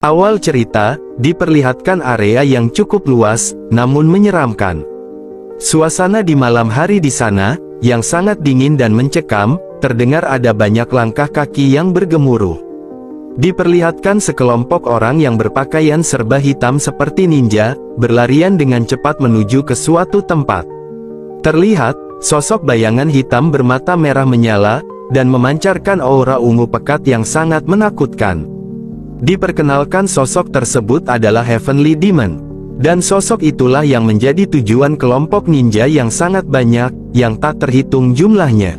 Awal cerita, diperlihatkan area yang cukup luas, namun menyeramkan. Suasana di malam hari di sana, yang sangat dingin dan mencekam, terdengar ada banyak langkah kaki yang bergemuruh. Diperlihatkan sekelompok orang yang berpakaian serba hitam seperti ninja, berlarian dengan cepat menuju ke suatu tempat. Terlihat, sosok bayangan hitam bermata merah menyala, dan memancarkan aura ungu pekat yang sangat menakutkan. Diperkenalkan sosok tersebut adalah Heavenly Demon. Dan sosok itulah yang menjadi tujuan kelompok ninja yang sangat banyak, yang tak terhitung jumlahnya.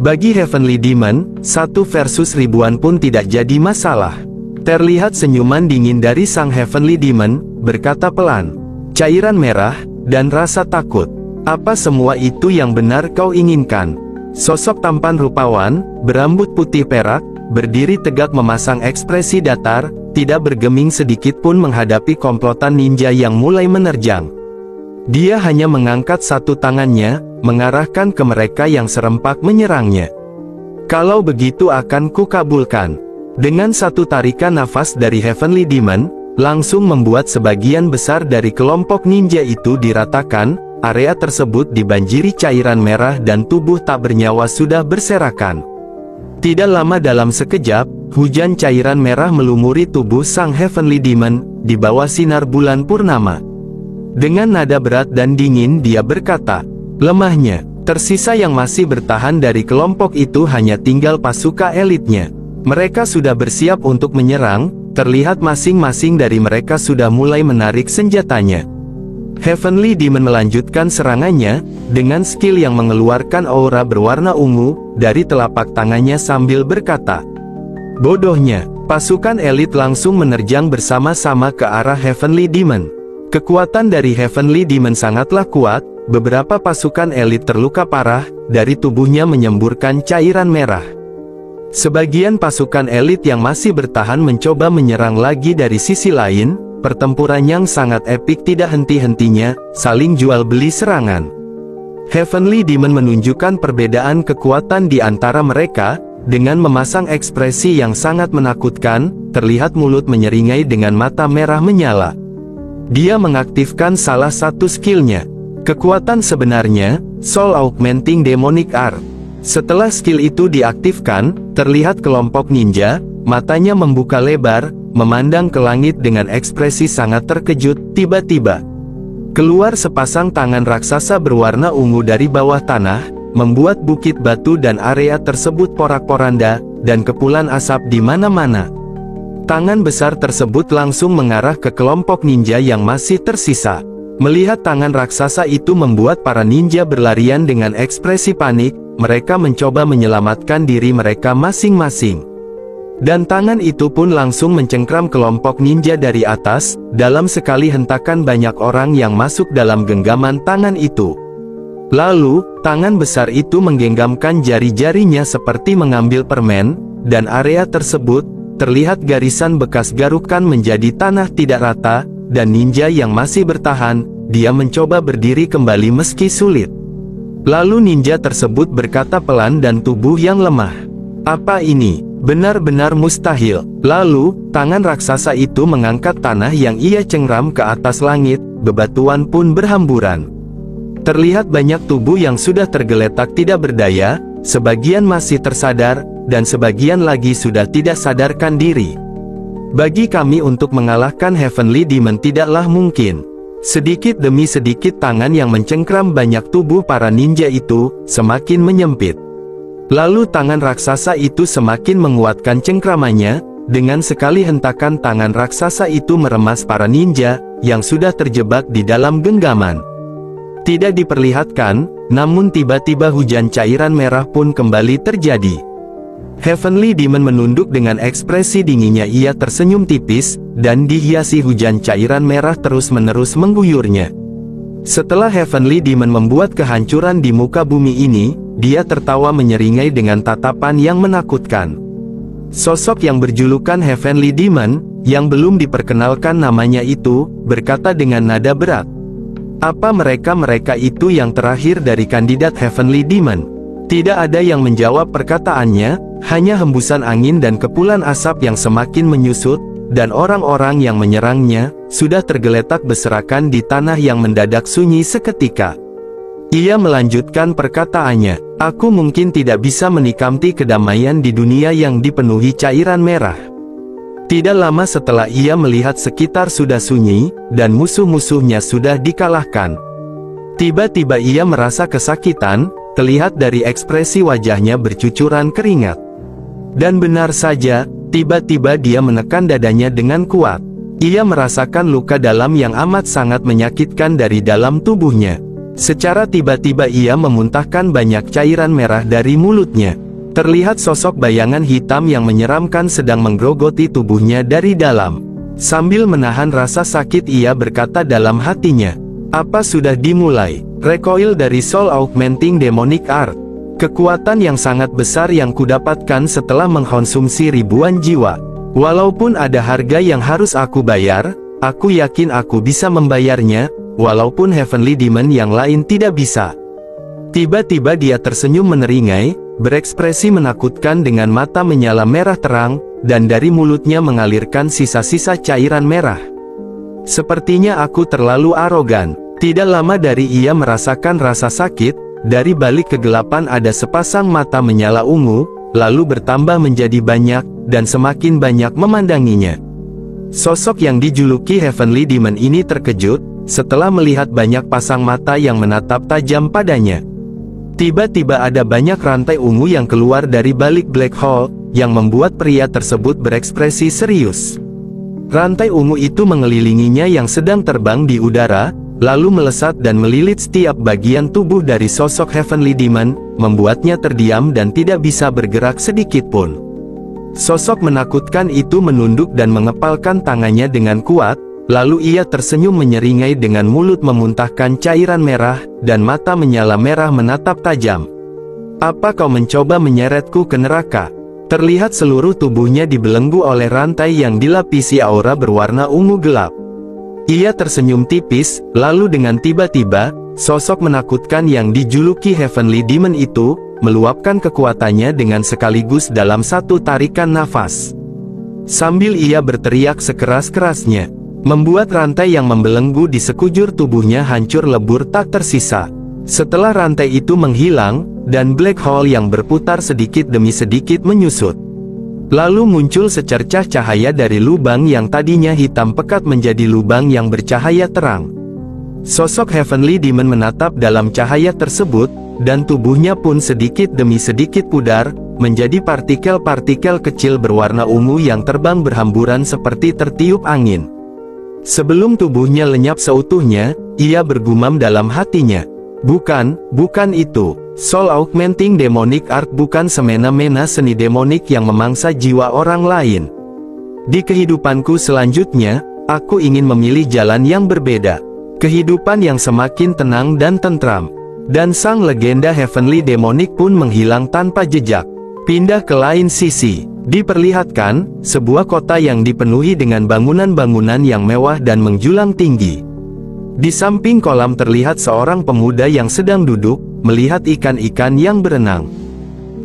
Bagi Heavenly Demon, 1 versus ribuan pun tidak jadi masalah. Terlihat senyuman dingin dari sang Heavenly Demon, berkata pelan, "Cairan merah, dan rasa takut. Apa semua itu yang benar kau inginkan?" Sosok tampan rupawan, berambut putih perak, berdiri tegak memasang ekspresi datar, tidak bergeming sedikit pun menghadapi komplotan ninja yang mulai menerjang. Dia hanya mengangkat satu tangannya, mengarahkan ke mereka yang serempak menyerangnya. "Kalau begitu akan kukabulkan." Dengan satu tarikan nafas dari Heavenly Demon, langsung membuat sebagian besar dari kelompok ninja itu diratakan, area tersebut dibanjiri cairan merah dan tubuh tak bernyawa sudah berserakan. Tidak lama dalam sekejap, hujan cairan merah melumuri tubuh sang Heavenly Demon, di bawah sinar bulan purnama. Dengan nada berat dan dingin dia berkata, "Lemahnya, tersisa yang masih bertahan dari kelompok itu hanya tinggal pasukan elitnya. Mereka sudah bersiap untuk menyerang, terlihat masing-masing dari mereka sudah mulai menarik senjatanya." Heavenly Demon melanjutkan serangannya, dengan skill yang mengeluarkan aura berwarna ungu, dari telapak tangannya sambil berkata, "Bodohnya." Pasukan elit langsung menerjang bersama-sama ke arah Heavenly Demon. Kekuatan dari Heavenly Demon sangatlah kuat, beberapa pasukan elit terluka parah, dari tubuhnya menyemburkan cairan merah. Sebagian pasukan elit yang masih bertahan mencoba menyerang lagi dari sisi lain. Pertempuran yang sangat epik tidak henti-hentinya, saling jual beli serangan. Heavenly Demon menunjukkan perbedaan kekuatan di antara mereka, dengan memasang ekspresi yang sangat menakutkan, terlihat mulut menyeringai dengan mata merah menyala. Dia mengaktifkan salah satu skillnya. Kekuatan sebenarnya, Soul Augmenting Demonic Art. Setelah skill itu diaktifkan, terlihat kelompok ninja, matanya membuka lebar, memandang ke langit dengan ekspresi sangat terkejut. Tiba-tiba, keluar sepasang tangan raksasa berwarna ungu dari bawah tanah, membuat bukit batu dan area tersebut porak-poranda, dan kepulan asap di mana-mana. Tangan besar tersebut langsung mengarah ke kelompok ninja yang masih tersisa. Melihat tangan raksasa itu membuat para ninja berlarian dengan ekspresi panik, mereka mencoba menyelamatkan diri mereka masing-masing. Dan tangan itu pun langsung mencengkram kelompok ninja dari atas, dalam sekali hentakan banyak orang yang masuk dalam genggaman tangan itu. Lalu, tangan besar itu menggenggamkan jari-jarinya seperti mengambil permen, dan area tersebut, terlihat garisan bekas garukan menjadi tanah tidak rata, dan ninja yang masih bertahan, dia mencoba berdiri kembali meski sulit. Lalu ninja tersebut berkata pelan dan tubuh yang lemah, "Apa ini? Benar-benar mustahil." Lalu, tangan raksasa itu mengangkat tanah yang ia cengkram ke atas langit, bebatuan pun berhamburan. Terlihat banyak tubuh yang sudah tergeletak tidak berdaya, sebagian masih tersadar, dan sebagian lagi sudah tidak sadarkan diri. Bagi kami untuk mengalahkan Heavenly Demon tidaklah mungkin. Sedikit demi sedikit tangan yang mencengkram banyak tubuh para ninja itu, semakin menyempit. Lalu tangan raksasa itu semakin menguatkan cengkramannya, dengan sekali hentakan tangan raksasa itu meremas para ninja, yang sudah terjebak di dalam genggaman. Tidak diperlihatkan, namun tiba-tiba hujan cairan merah pun kembali terjadi. Heavenly Demon menunduk dengan ekspresi dinginnya, ia tersenyum tipis, dan dihiasi hujan cairan merah terus-menerus mengguyurnya. Setelah Heavenly Demon membuat kehancuran di muka bumi ini, dia tertawa menyeringai dengan tatapan yang menakutkan. Sosok yang berjulukan Heavenly Demon, yang belum diperkenalkan namanya itu, berkata dengan nada berat, "Apa mereka itu yang terakhir dari kandidat Heavenly Demon?" Tidak ada yang menjawab perkataannya, hanya hembusan angin dan kepulan asap yang semakin menyusut, dan orang-orang yang menyerangnya, sudah tergeletak berserakan di tanah yang mendadak sunyi seketika. Ia melanjutkan perkataannya, "Aku mungkin tidak bisa menikmati kedamaian di dunia yang dipenuhi cairan merah." Tidak lama setelah ia melihat sekitar sudah sunyi, dan musuh-musuhnya sudah dikalahkan. Tiba-tiba ia merasa kesakitan, terlihat dari ekspresi wajahnya bercucuran keringat. Dan benar saja, tiba-tiba dia menekan dadanya dengan kuat. Ia merasakan luka dalam yang amat sangat menyakitkan dari dalam tubuhnya. Secara tiba-tiba ia memuntahkan banyak cairan merah dari mulutnya. Terlihat sosok bayangan hitam yang menyeramkan sedang menggerogoti tubuhnya dari dalam. Sambil menahan rasa sakit ia berkata dalam hatinya, "Apa sudah dimulai? Recoil dari Soul Augmenting Demonic Art. Kekuatan yang sangat besar yang kudapatkan setelah mengkonsumsi ribuan jiwa. Walaupun ada harga yang harus aku bayar, aku yakin aku bisa membayarnya, walaupun Heavenly Demon yang lain tidak bisa." Tiba-tiba dia tersenyum meneringai, berekspresi menakutkan dengan mata menyala merah terang, dan dari mulutnya mengalirkan sisa-sisa cairan merah. "Sepertinya aku terlalu arogan." Tidak lama dari ia merasakan rasa sakit, dari balik kegelapan ada sepasang mata menyala ungu, lalu bertambah menjadi banyak, dan semakin banyak memandanginya. Sosok yang dijuluki Heavenly Demon ini terkejut, setelah melihat banyak pasang mata yang menatap tajam padanya. Tiba-tiba ada banyak rantai ungu yang keluar dari balik black hole, yang membuat pria tersebut berekspresi serius. Rantai ungu itu mengelilinginya yang sedang terbang di udara, lalu melesat dan melilit setiap bagian tubuh dari sosok Heavenly Demon, membuatnya terdiam dan tidak bisa bergerak sedikitpun. Sosok menakutkan itu menunduk dan mengepalkan tangannya dengan kuat, lalu ia tersenyum menyeringai dengan mulut memuntahkan cairan merah, dan mata menyala merah menatap tajam. "Apa kau mencoba menyeretku ke neraka?" Terlihat seluruh tubuhnya dibelenggu oleh rantai yang dilapisi aura berwarna ungu gelap. Ia tersenyum tipis, lalu dengan tiba-tiba, sosok menakutkan yang dijuluki Heavenly Demon itu, meluapkan kekuatannya dengan sekaligus dalam satu tarikan nafas. Sambil ia berteriak sekeras-kerasnya, membuat rantai yang membelenggu di sekujur tubuhnya hancur lebur tak tersisa. Setelah rantai itu menghilang, dan black hole yang berputar sedikit demi sedikit menyusut. Lalu muncul secercah cahaya dari lubang yang tadinya hitam pekat menjadi lubang yang bercahaya terang. Sosok Heavenly Demon menatap dalam cahaya tersebut, dan tubuhnya pun sedikit demi sedikit pudar, menjadi partikel-partikel kecil berwarna ungu yang terbang berhamburan seperti tertiup angin. Sebelum tubuhnya lenyap seutuhnya, ia bergumam dalam hatinya, bukan itu. Soul Augmenting Demonic Art bukan semena-mena seni demonik yang memangsa jiwa orang lain. Di kehidupanku selanjutnya, aku ingin memilih jalan yang berbeda. Kehidupan yang semakin tenang dan tentram. Dan sang legenda Heavenly Demonic pun menghilang tanpa jejak. Pindah ke lain sisi. Diperlihatkan, sebuah kota yang dipenuhi dengan bangunan-bangunan yang mewah dan menjulang tinggi. Di samping kolam terlihat seorang pemuda yang sedang duduk, melihat ikan-ikan yang berenang.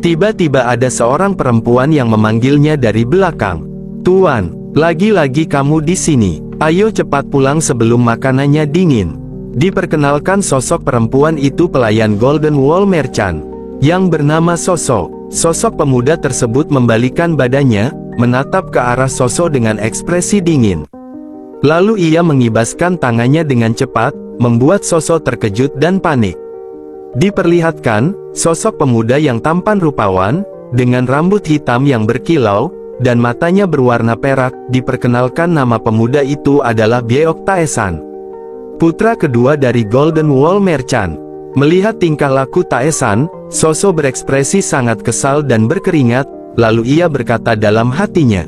Tiba-tiba ada seorang perempuan yang memanggilnya dari belakang. "Tuan, lagi-lagi kamu di sini. Ayo cepat pulang sebelum makanannya dingin." Diperkenalkan sosok perempuan itu pelayan Golden Wall Merchant, yang bernama Soso. Sosok pemuda tersebut membalikan badannya, menatap ke arah Soso dengan ekspresi dingin. Lalu ia mengibaskan tangannya dengan cepat, membuat Soso terkejut dan panik. Diperlihatkan, sosok pemuda yang tampan rupawan, dengan rambut hitam yang berkilau, dan matanya berwarna perak, diperkenalkan nama pemuda itu adalah Byeok Taesan, putra kedua dari Golden Wall Merchant. Melihat tingkah laku Taesan, Soso berekspresi sangat kesal dan berkeringat, lalu ia berkata dalam hatinya,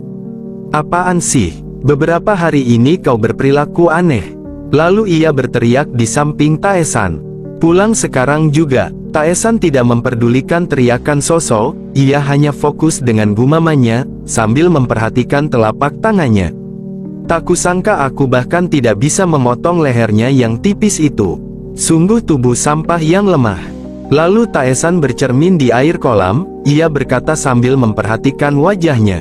"Apaan sih? Beberapa hari ini kau berperilaku aneh." Lalu ia berteriak di samping Taesan, "Pulang sekarang juga." Taesan tidak memperdulikan teriakan Soso, ia hanya fokus dengan gumamannya, sambil memperhatikan telapak tangannya. "Tak kusangka aku bahkan tidak bisa memotong lehernya yang tipis itu. Sungguh tubuh sampah yang lemah." Lalu Taesan bercermin di air kolam, ia berkata sambil memperhatikan wajahnya,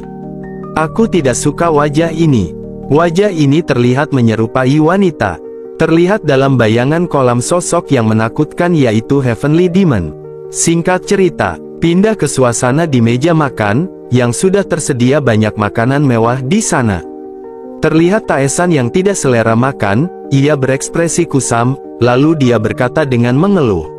Aku tidak suka wajah ini. Wajah ini terlihat menyerupai wanita. Terlihat dalam bayangan kolam sosok yang menakutkan yaitu Heavenly Demon. Singkat cerita, pindah ke suasana di meja makan, yang sudah tersedia banyak makanan mewah di sana. Terlihat Taesan yang tidak selera makan, ia berekspresi kusam, lalu dia berkata dengan mengeluh.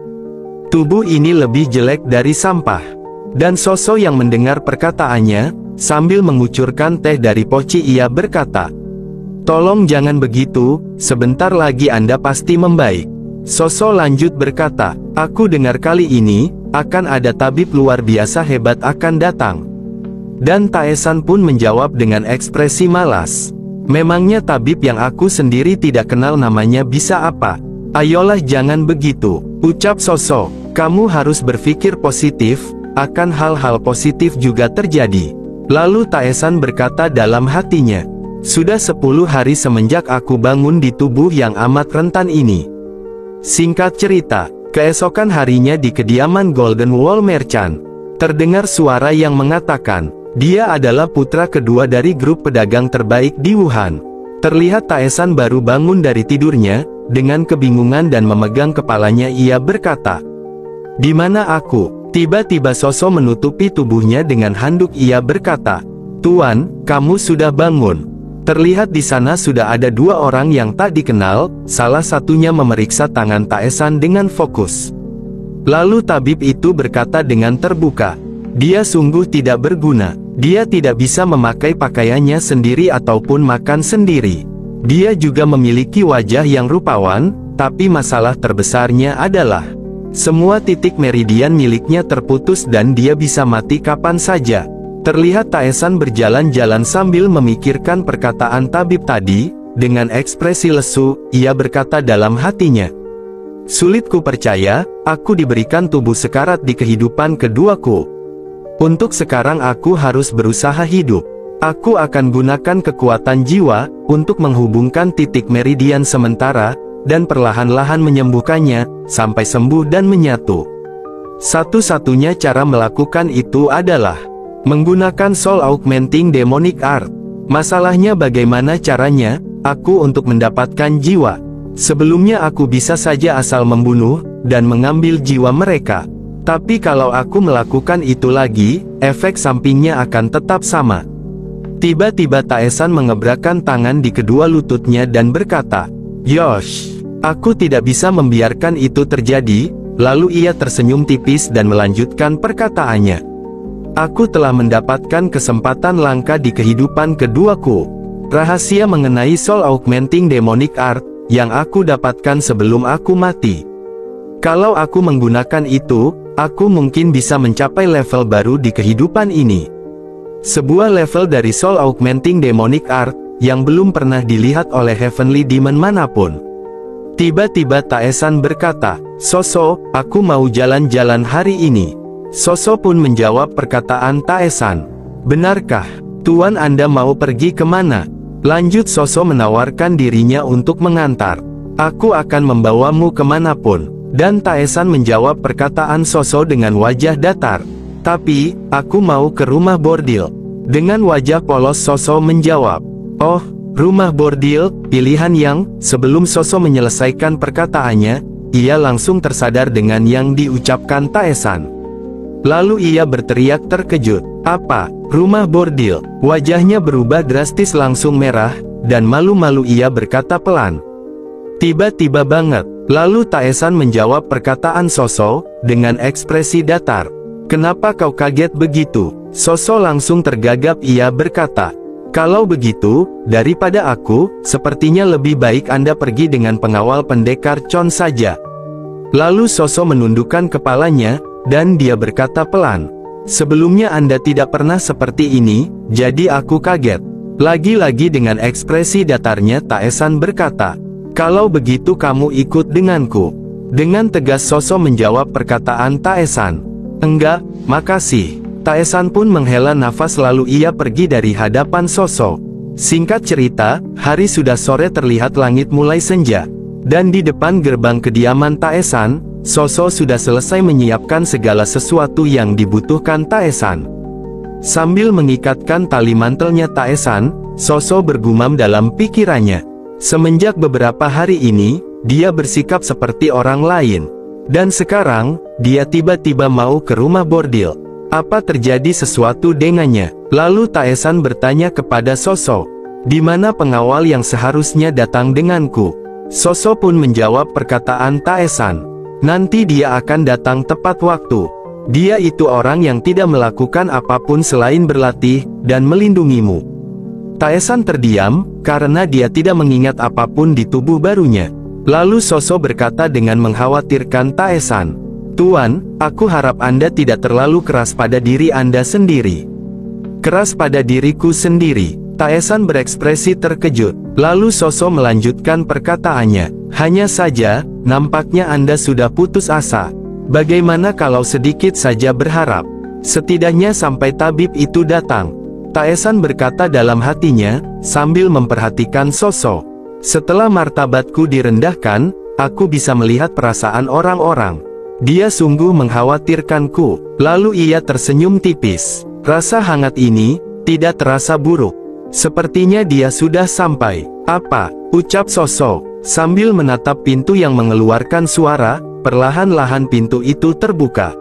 Tubuh ini lebih jelek dari sampah. Dan Soso yang mendengar perkataannya, sambil mengucurkan teh dari poci ia berkata, "Tolong jangan begitu, sebentar lagi Anda pasti membaik." Soso lanjut berkata, "Aku dengar kali ini, akan ada tabib luar biasa hebat akan datang." Dan Taesan pun menjawab dengan ekspresi malas. "Memangnya tabib yang aku sendiri tidak kenal namanya bisa apa? Ayolah jangan begitu," ucap Soso. "Kamu harus berpikir positif, akan hal-hal positif juga terjadi." Lalu Taesan berkata dalam hatinya, "Sudah 10 hari semenjak aku bangun di tubuh yang amat rentan ini." Singkat cerita, keesokan harinya di kediaman Golden Wall Merchant, terdengar suara yang mengatakan, dia adalah putra kedua dari grup pedagang terbaik di Wuhan. Terlihat Taesan baru bangun dari tidurnya, dengan kebingungan dan memegang kepalanya ia berkata, "Di mana aku?" Tiba-tiba Soso menutupi tubuhnya dengan handuk ia berkata, "Tuan, kamu sudah bangun." Terlihat di sana sudah ada 2 orang yang tak dikenal, salah satunya memeriksa tangan Taesan dengan fokus. Lalu tabib itu berkata dengan terbuka, "Dia sungguh tidak berguna. Dia tidak bisa memakai pakaiannya sendiri ataupun makan sendiri. Dia juga memiliki wajah yang rupawan, tapi masalah terbesarnya adalah semua titik meridian miliknya terputus dan dia bisa mati kapan saja." Terlihat Taesan berjalan-jalan sambil memikirkan perkataan tabib tadi, dengan ekspresi lesu, ia berkata dalam hatinya, "Sulit ku percaya, aku diberikan tubuh sekarat di kehidupan keduaku. Untuk sekarang aku harus berusaha hidup. Aku akan gunakan kekuatan jiwa, untuk menghubungkan titik meridian sementara, dan perlahan-lahan menyembuhkannya, sampai sembuh dan menyatu. Satu-satunya cara melakukan itu adalah menggunakan Soul Augmenting Demonic Art. Masalahnya bagaimana caranya, aku untuk mendapatkan jiwa? Sebelumnya aku bisa saja asal membunuh, dan mengambil jiwa mereka. Tapi kalau aku melakukan itu lagi, efek sampingnya akan tetap sama." Tiba-tiba Taesan mengebrakkan tangan di kedua lututnya dan berkata, "Yosh, aku tidak bisa membiarkan itu terjadi." Lalu ia tersenyum tipis dan melanjutkan perkataannya, "Aku telah mendapatkan kesempatan langka di kehidupan keduaku. Rahasia mengenai Soul Augmenting Demonic Art, yang aku dapatkan sebelum aku mati. Kalau aku menggunakan itu, aku mungkin bisa mencapai level baru di kehidupan ini. Sebuah level dari Soul Augmenting Demonic Art, yang belum pernah dilihat oleh Heavenly Demon manapun." Tiba-tiba Taesan berkata, "Soso, aku mau jalan-jalan hari ini." Soso pun menjawab perkataan Taesan. "Benarkah, Tuan Anda mau pergi kemana?" Lanjut Soso menawarkan dirinya untuk mengantar. "Aku akan membawamu kemanapun." Dan Taesan menjawab perkataan Soso dengan wajah datar. "Tapi, aku mau ke rumah bordil." Dengan wajah polos Soso menjawab, "Oh, rumah bordil, pilihan yang..." Sebelum Soso menyelesaikan perkataannya, ia langsung tersadar dengan yang diucapkan Taesan. Lalu ia berteriak terkejut, "Apa? Rumah bordil?" Wajahnya berubah drastis langsung merah, dan malu-malu ia berkata pelan, "Tiba-tiba banget." Lalu Taesan menjawab perkataan Soso, dengan ekspresi datar. "Kenapa kau kaget begitu?" Soso langsung tergagap ia berkata, "Kalau begitu, daripada aku, sepertinya lebih baik Anda pergi dengan pengawal pendekar Chon saja." Lalu Soso menundukkan kepalanya, dan dia berkata pelan, "Sebelumnya Anda tidak pernah seperti ini, jadi aku kaget." Lagi-lagi dengan ekspresi datarnya Taesan berkata, "Kalau begitu kamu ikut denganku." Dengan tegas Soso menjawab perkataan Taesan. "Enggak, makasih." Taesan pun menghela nafas lalu ia pergi dari hadapan Soso. Singkat cerita, hari sudah sore terlihat langit mulai senja. Dan di depan gerbang kediaman Taesan, Soso sudah selesai menyiapkan segala sesuatu yang dibutuhkan Taesan. Sambil mengikatkan tali mantelnya Taesan, Soso bergumam dalam pikirannya. Semenjak beberapa hari ini, dia bersikap seperti orang lain. Dan sekarang, dia tiba-tiba mau ke rumah bordil. Apa terjadi sesuatu dengannya? Lalu Taesan bertanya kepada Soso, "Di mana pengawal yang seharusnya datang denganku?" Soso pun menjawab perkataan Taesan, "Nanti dia akan datang tepat waktu. Dia itu orang yang tidak melakukan apapun selain berlatih dan melindungimu." Taesan terdiam, karena dia tidak mengingat apapun di tubuh barunya. Lalu Soso berkata dengan mengkhawatirkan Taesan, "Tuan, aku harap Anda tidak terlalu keras pada diri Anda sendiri." "Keras pada diriku sendiri?" Taesan berekspresi terkejut. Lalu Soso melanjutkan perkataannya, "Hanya saja, nampaknya Anda sudah putus asa. Bagaimana kalau sedikit saja berharap? Setidaknya sampai tabib itu datang." Taesan berkata dalam hatinya, sambil memperhatikan Soso, "Setelah martabatku direndahkan, aku bisa melihat perasaan orang-orang. Dia sungguh mengkhawatirkanku." Lalu ia tersenyum tipis. Rasa hangat ini tidak terasa buruk. Sepertinya dia sudah sampai. "Apa?" ucap Soso, sambil menatap pintu yang mengeluarkan suara. Perlahan-lahan pintu itu terbuka.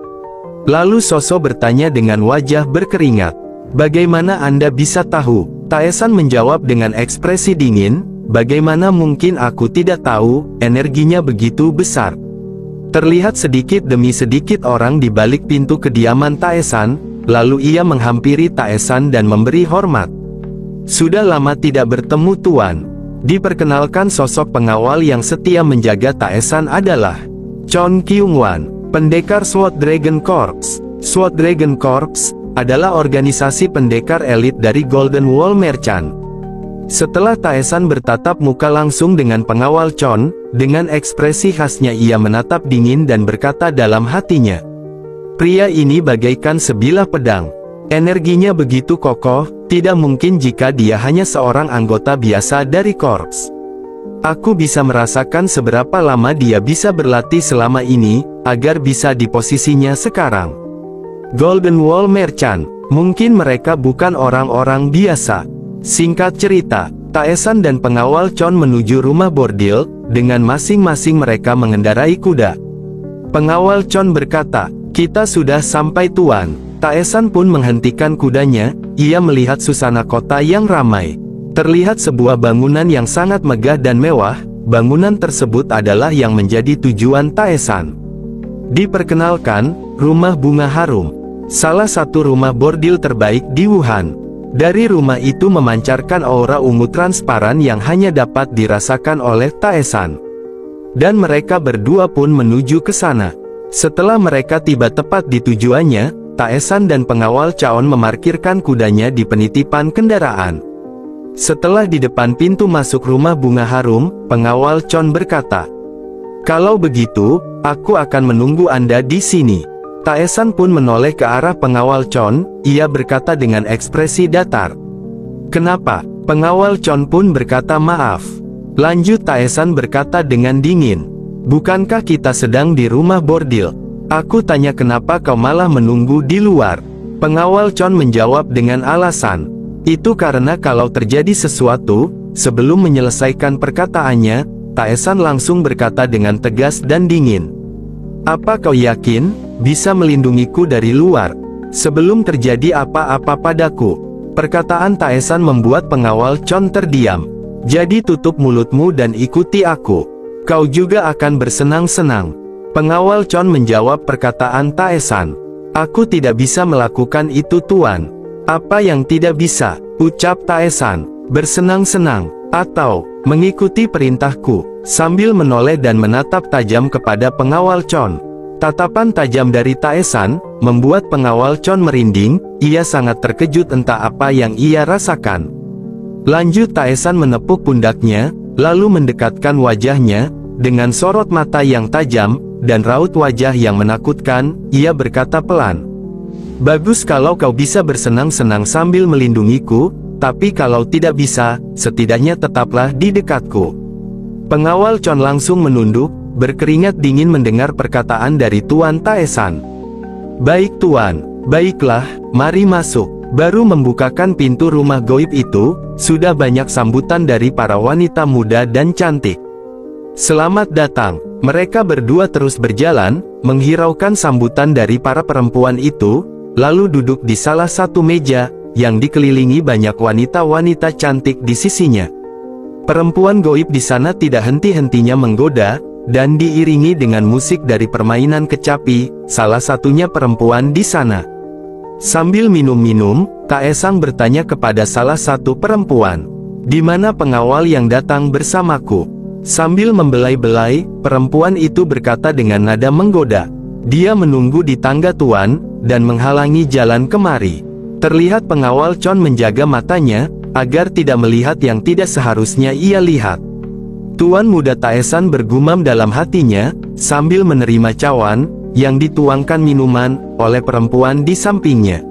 Lalu Soso bertanya dengan wajah berkeringat, "Bagaimana Anda bisa tahu?" Taesan menjawab dengan ekspresi dingin, "Bagaimana mungkin aku tidak tahu, energinya begitu besar." Terlihat sedikit demi sedikit orang di balik pintu kediaman Taesan, lalu ia menghampiri Taesan dan memberi hormat. "Sudah lama tidak bertemu Tuan." Diperkenalkan sosok pengawal yang setia menjaga Taesan adalah Chon Kyung-wan, pendekar SWORD Dragon Corps. SWORD Dragon Corps adalah organisasi pendekar elit dari Golden Wall Merchant. Setelah Taesan bertatap muka langsung dengan pengawal Chon, dengan ekspresi khasnya ia menatap dingin dan berkata dalam hatinya, "Pria ini bagaikan sebilah pedang. Energinya begitu kokoh, tidak mungkin jika dia hanya seorang anggota biasa dari korps. Aku bisa merasakan seberapa lama dia bisa berlatih selama ini, agar bisa di posisinya sekarang. Golden Wall Merchant, mungkin mereka bukan orang-orang biasa." Singkat cerita, Taesan dan pengawal Chon menuju rumah bordil, dengan masing-masing mereka mengendarai kuda. Pengawal Chon berkata, "Kita sudah sampai Tuan." Taesan pun menghentikan kudanya. Ia melihat susana kota yang ramai. Terlihat sebuah bangunan yang sangat megah dan mewah. Bangunan tersebut adalah yang menjadi tujuan Taesan. Diperkenalkan, Rumah Bunga Harum, salah satu rumah bordil terbaik di Wuhan. Dari rumah itu memancarkan aura ungu transparan yang hanya dapat dirasakan oleh Taesan. Dan mereka berdua pun menuju ke sana. Setelah mereka tiba tepat di tujuannya, Taesan dan pengawal Chaon memarkirkan kudanya di penitipan kendaraan. Setelah di depan pintu masuk rumah Bunga Harum, pengawal Chon berkata, "Kalau begitu, aku akan menunggu Anda di sini." Taesan pun menoleh ke arah pengawal Chon. Ia berkata dengan ekspresi datar, "Kenapa?" Pengawal Chon pun berkata maaf. Lanjut Taesan berkata dengan dingin, "Bukankah kita sedang di rumah bordil? Aku tanya kenapa kau malah menunggu di luar?" Pengawal Chon menjawab dengan alasan, "Itu karena kalau terjadi sesuatu." Sebelum menyelesaikan perkataannya, Taesan langsung berkata dengan tegas dan dingin, "Apa kau yakin bisa melindungiku dari luar, sebelum terjadi apa-apa padaku?" Perkataan Taesan membuat pengawal Chon terdiam. "Jadi tutup mulutmu dan ikuti aku. Kau juga akan bersenang-senang." Pengawal Chon menjawab perkataan Taesan, "Aku tidak bisa melakukan itu Tuan." "Apa yang tidak bisa?" ucap Taesan. "Bersenang-senang, atau mengikuti perintahku." Sambil menoleh dan menatap tajam kepada pengawal Chon. Tatapan tajam dari Taesan membuat pengawal Chon merinding. Ia sangat terkejut entah apa yang ia rasakan. Lanjut Taesan menepuk pundaknya, lalu mendekatkan wajahnya. Dengan sorot mata yang tajam dan raut wajah yang menakutkan, ia berkata pelan, "Bagus kalau kau bisa bersenang-senang sambil melindungiku, tapi kalau tidak bisa, setidaknya tetaplah di dekatku." Pengawal Chon langsung menunduk, berkeringat dingin mendengar perkataan dari Tuan Taesan. "Baik Tuan, baiklah, mari masuk." Baru membukakan pintu rumah goib itu, sudah banyak sambutan dari para wanita muda dan cantik. Selamat datang. Mereka berdua terus berjalan, menghiraukan sambutan dari para perempuan itu, lalu duduk di salah satu meja, yang dikelilingi banyak wanita-wanita cantik di sisinya. Perempuan goib di sana tidak henti-hentinya menggoda, dan diiringi dengan musik dari permainan kecapi, salah satunya perempuan di sana. Sambil minum-minum, Taesang bertanya kepada salah satu perempuan, "Di mana pengawal yang datang bersamaku?" Sambil membelai-belai, perempuan itu berkata dengan nada menggoda, "Dia menunggu di tangga tuan, dan menghalangi jalan kemari." Terlihat pengawal Chon menjaga matanya, agar tidak melihat yang tidak seharusnya ia lihat. Tuan muda Taesan bergumam dalam hatinya, sambil menerima cawan, yang dituangkan minuman, oleh perempuan di sampingnya.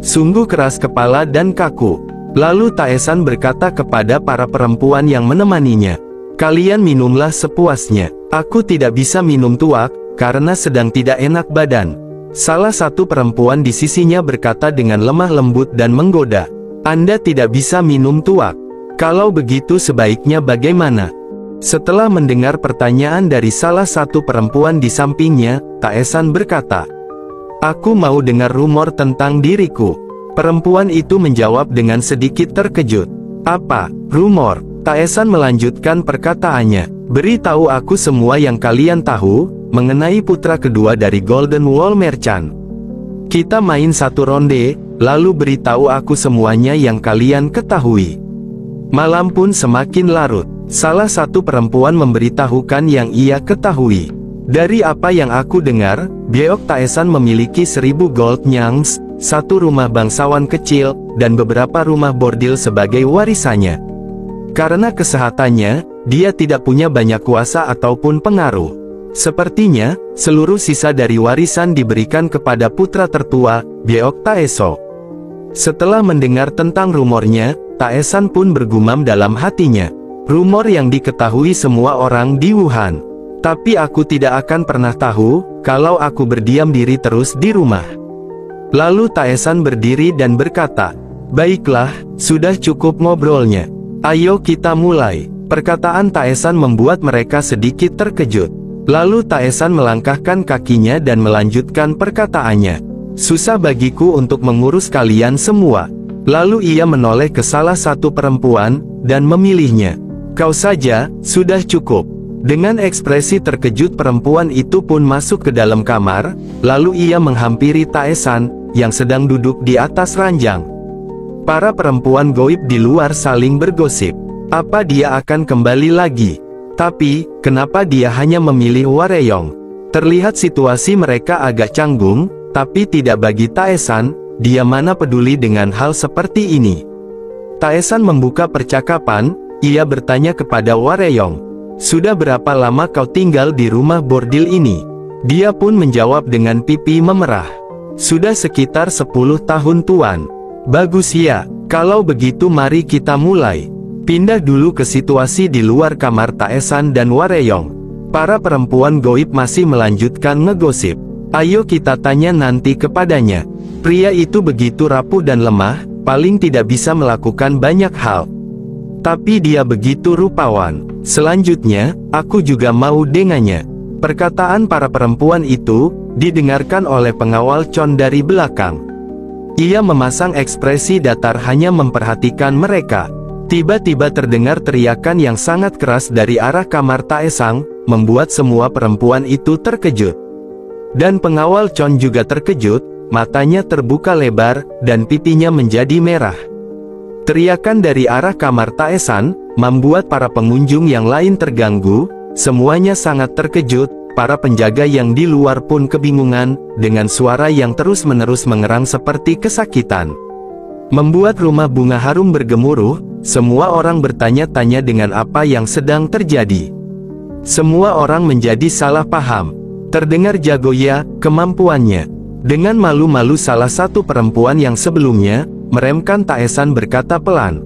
Sungguh keras kepala dan kaku. Lalu Taesan berkata kepada para perempuan yang menemaninya, "Kalian minumlah sepuasnya. Aku tidak bisa minum tuak, karena sedang tidak enak badan." Salah satu perempuan di sisinya berkata dengan lemah lembut dan menggoda, "Anda tidak bisa minum tuak. Kalau begitu sebaiknya bagaimana?" Setelah mendengar pertanyaan dari salah satu perempuan di sampingnya, Taesan berkata, "Aku mau dengar rumor tentang diriku." Perempuan itu menjawab dengan sedikit terkejut, "Apa, rumor?" Taesan melanjutkan perkataannya, "Beritahu aku semua yang kalian tahu, mengenai putra kedua dari Golden Wall Merchant. Kita main satu ronde, lalu beritahu aku semuanya yang kalian ketahui." Malam pun semakin larut. Salah satu perempuan memberitahukan yang ia ketahui. "Dari apa yang aku dengar, Byeok Taesan memiliki 1000 gold nyangs, satu rumah bangsawan kecil, dan beberapa rumah bordil sebagai warisannya. Karena kesehatannya, dia tidak punya banyak kuasa ataupun pengaruh. Sepertinya, seluruh sisa dari warisan diberikan kepada putra tertua, Byeok Taeso." Setelah mendengar tentang rumornya, Taesan pun bergumam dalam hatinya, "Rumor yang diketahui semua orang di Wuhan. Tapi aku tidak akan pernah tahu, kalau aku berdiam diri terus di rumah." Lalu Taesan berdiri dan berkata, "Baiklah, sudah cukup ngobrolnya. Ayo kita mulai." Perkataan Taesan membuat mereka sedikit terkejut. Lalu Taesan melangkahkan kakinya dan melanjutkan perkataannya, "Susah bagiku untuk mengurus kalian semua." Lalu ia menoleh ke salah satu perempuan, dan memilihnya. "Kau saja, sudah cukup." Dengan ekspresi terkejut perempuan itu pun masuk ke dalam kamar, lalu ia menghampiri Taesan, yang sedang duduk di atas ranjang. Para perempuan goib di luar saling bergosip. Apa dia akan kembali lagi? Tapi, kenapa dia hanya memilih Wareyong? Terlihat situasi mereka agak canggung, tapi tidak bagi Taesan, dia mana peduli dengan hal seperti ini. Taesan membuka percakapan, ia bertanya kepada Wareyong, "Sudah berapa lama kau tinggal di rumah bordil ini?" Dia pun menjawab dengan pipi memerah, "Sudah sekitar 10 tahun tuan." "Bagus ya, kalau begitu mari kita mulai." Pindah dulu ke situasi di luar kamar Taesan dan Wareyong. Para perempuan goib masih melanjutkan ngegosip. "Ayo kita tanya nanti kepadanya. Pria itu begitu rapuh dan lemah, paling tidak bisa melakukan banyak hal. Tapi dia begitu rupawan. Selanjutnya, aku juga mau dengannya." Perkataan para perempuan itu didengarkan oleh pengawal Chon dari belakang. Ia memasang ekspresi datar hanya memperhatikan mereka. Tiba-tiba terdengar teriakan yang sangat keras dari arah kamar Taesang, membuat semua perempuan itu terkejut. Dan pengawal Chon juga terkejut, matanya terbuka lebar, dan pipinya menjadi merah. Teriakan dari arah kamar Taesan membuat para pengunjung yang lain terganggu, semuanya sangat terkejut. Para penjaga yang di luar pun kebingungan, dengan suara yang terus-menerus mengerang seperti kesakitan. Membuat rumah bunga harum bergemuruh, semua orang bertanya-tanya dengan apa yang sedang terjadi. Semua orang menjadi salah paham. Terdengar jagoya, kemampuannya. Dengan malu-malu salah satu perempuan yang sebelumnya, meremkan Taesan berkata pelan,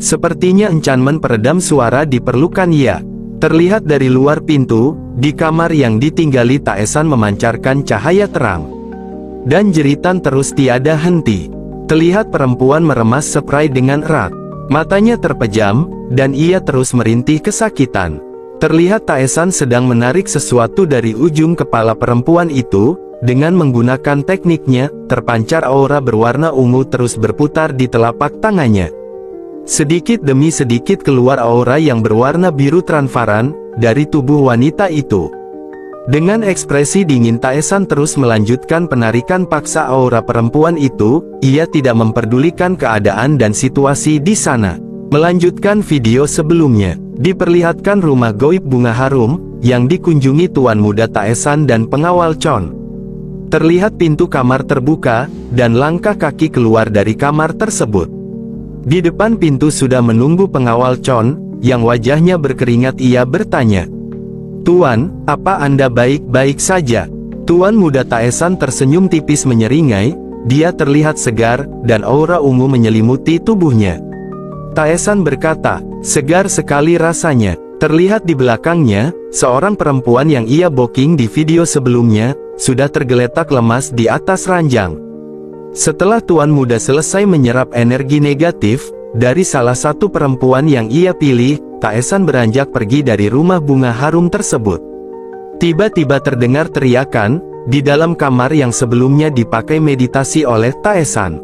"Sepertinya encanman peredam suara diperlukan ya." Terlihat dari luar pintu, di kamar yang ditinggali Taesan memancarkan cahaya terang. Dan jeritan terus tiada henti. Terlihat perempuan meremas spray dengan erat. Matanya terpejam, dan ia terus merintih kesakitan. Terlihat Taesan sedang menarik sesuatu dari ujung kepala perempuan itu. Dengan menggunakan tekniknya, terpancar aura berwarna ungu terus berputar di telapak tangannya. Sedikit demi sedikit keluar aura yang berwarna biru transparan dari tubuh wanita itu. Dengan ekspresi dingin Taesan terus melanjutkan penarikan paksa aura perempuan itu. Ia tidak memperdulikan keadaan dan situasi di sana. Melanjutkan video sebelumnya, diperlihatkan rumah goib bunga harum yang dikunjungi tuan muda Taesan dan pengawal Chon. Terlihat pintu kamar terbuka, dan langkah kaki keluar dari kamar tersebut. Di depan pintu sudah menunggu pengawal Chon, yang wajahnya berkeringat. Ia bertanya, "Tuan, apa Anda baik-baik saja?" Tuan muda Taesan tersenyum tipis menyeringai. Dia terlihat segar, dan aura ungu menyelimuti tubuhnya. Taesan berkata, "Segar sekali rasanya." Terlihat di belakangnya, seorang perempuan yang ia booking di video sebelumnya, sudah tergeletak lemas di atas ranjang. Setelah tuan muda selesai menyerap energi negatif dari salah satu perempuan yang ia pilih, Taesan beranjak pergi dari rumah bunga harum tersebut. Tiba-tiba terdengar teriakan di dalam kamar yang sebelumnya dipakai meditasi oleh Taesan.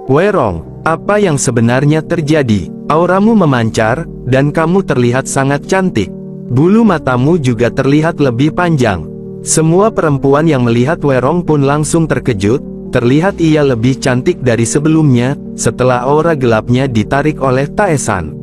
"Werong, apa yang sebenarnya terjadi? Auramu memancar, dan kamu terlihat sangat cantik. Bulu matamu juga terlihat lebih panjang." Semua perempuan yang melihat Werong pun langsung terkejut. Terlihat ia lebih cantik dari sebelumnya, setelah aura gelapnya ditarik oleh Taesan.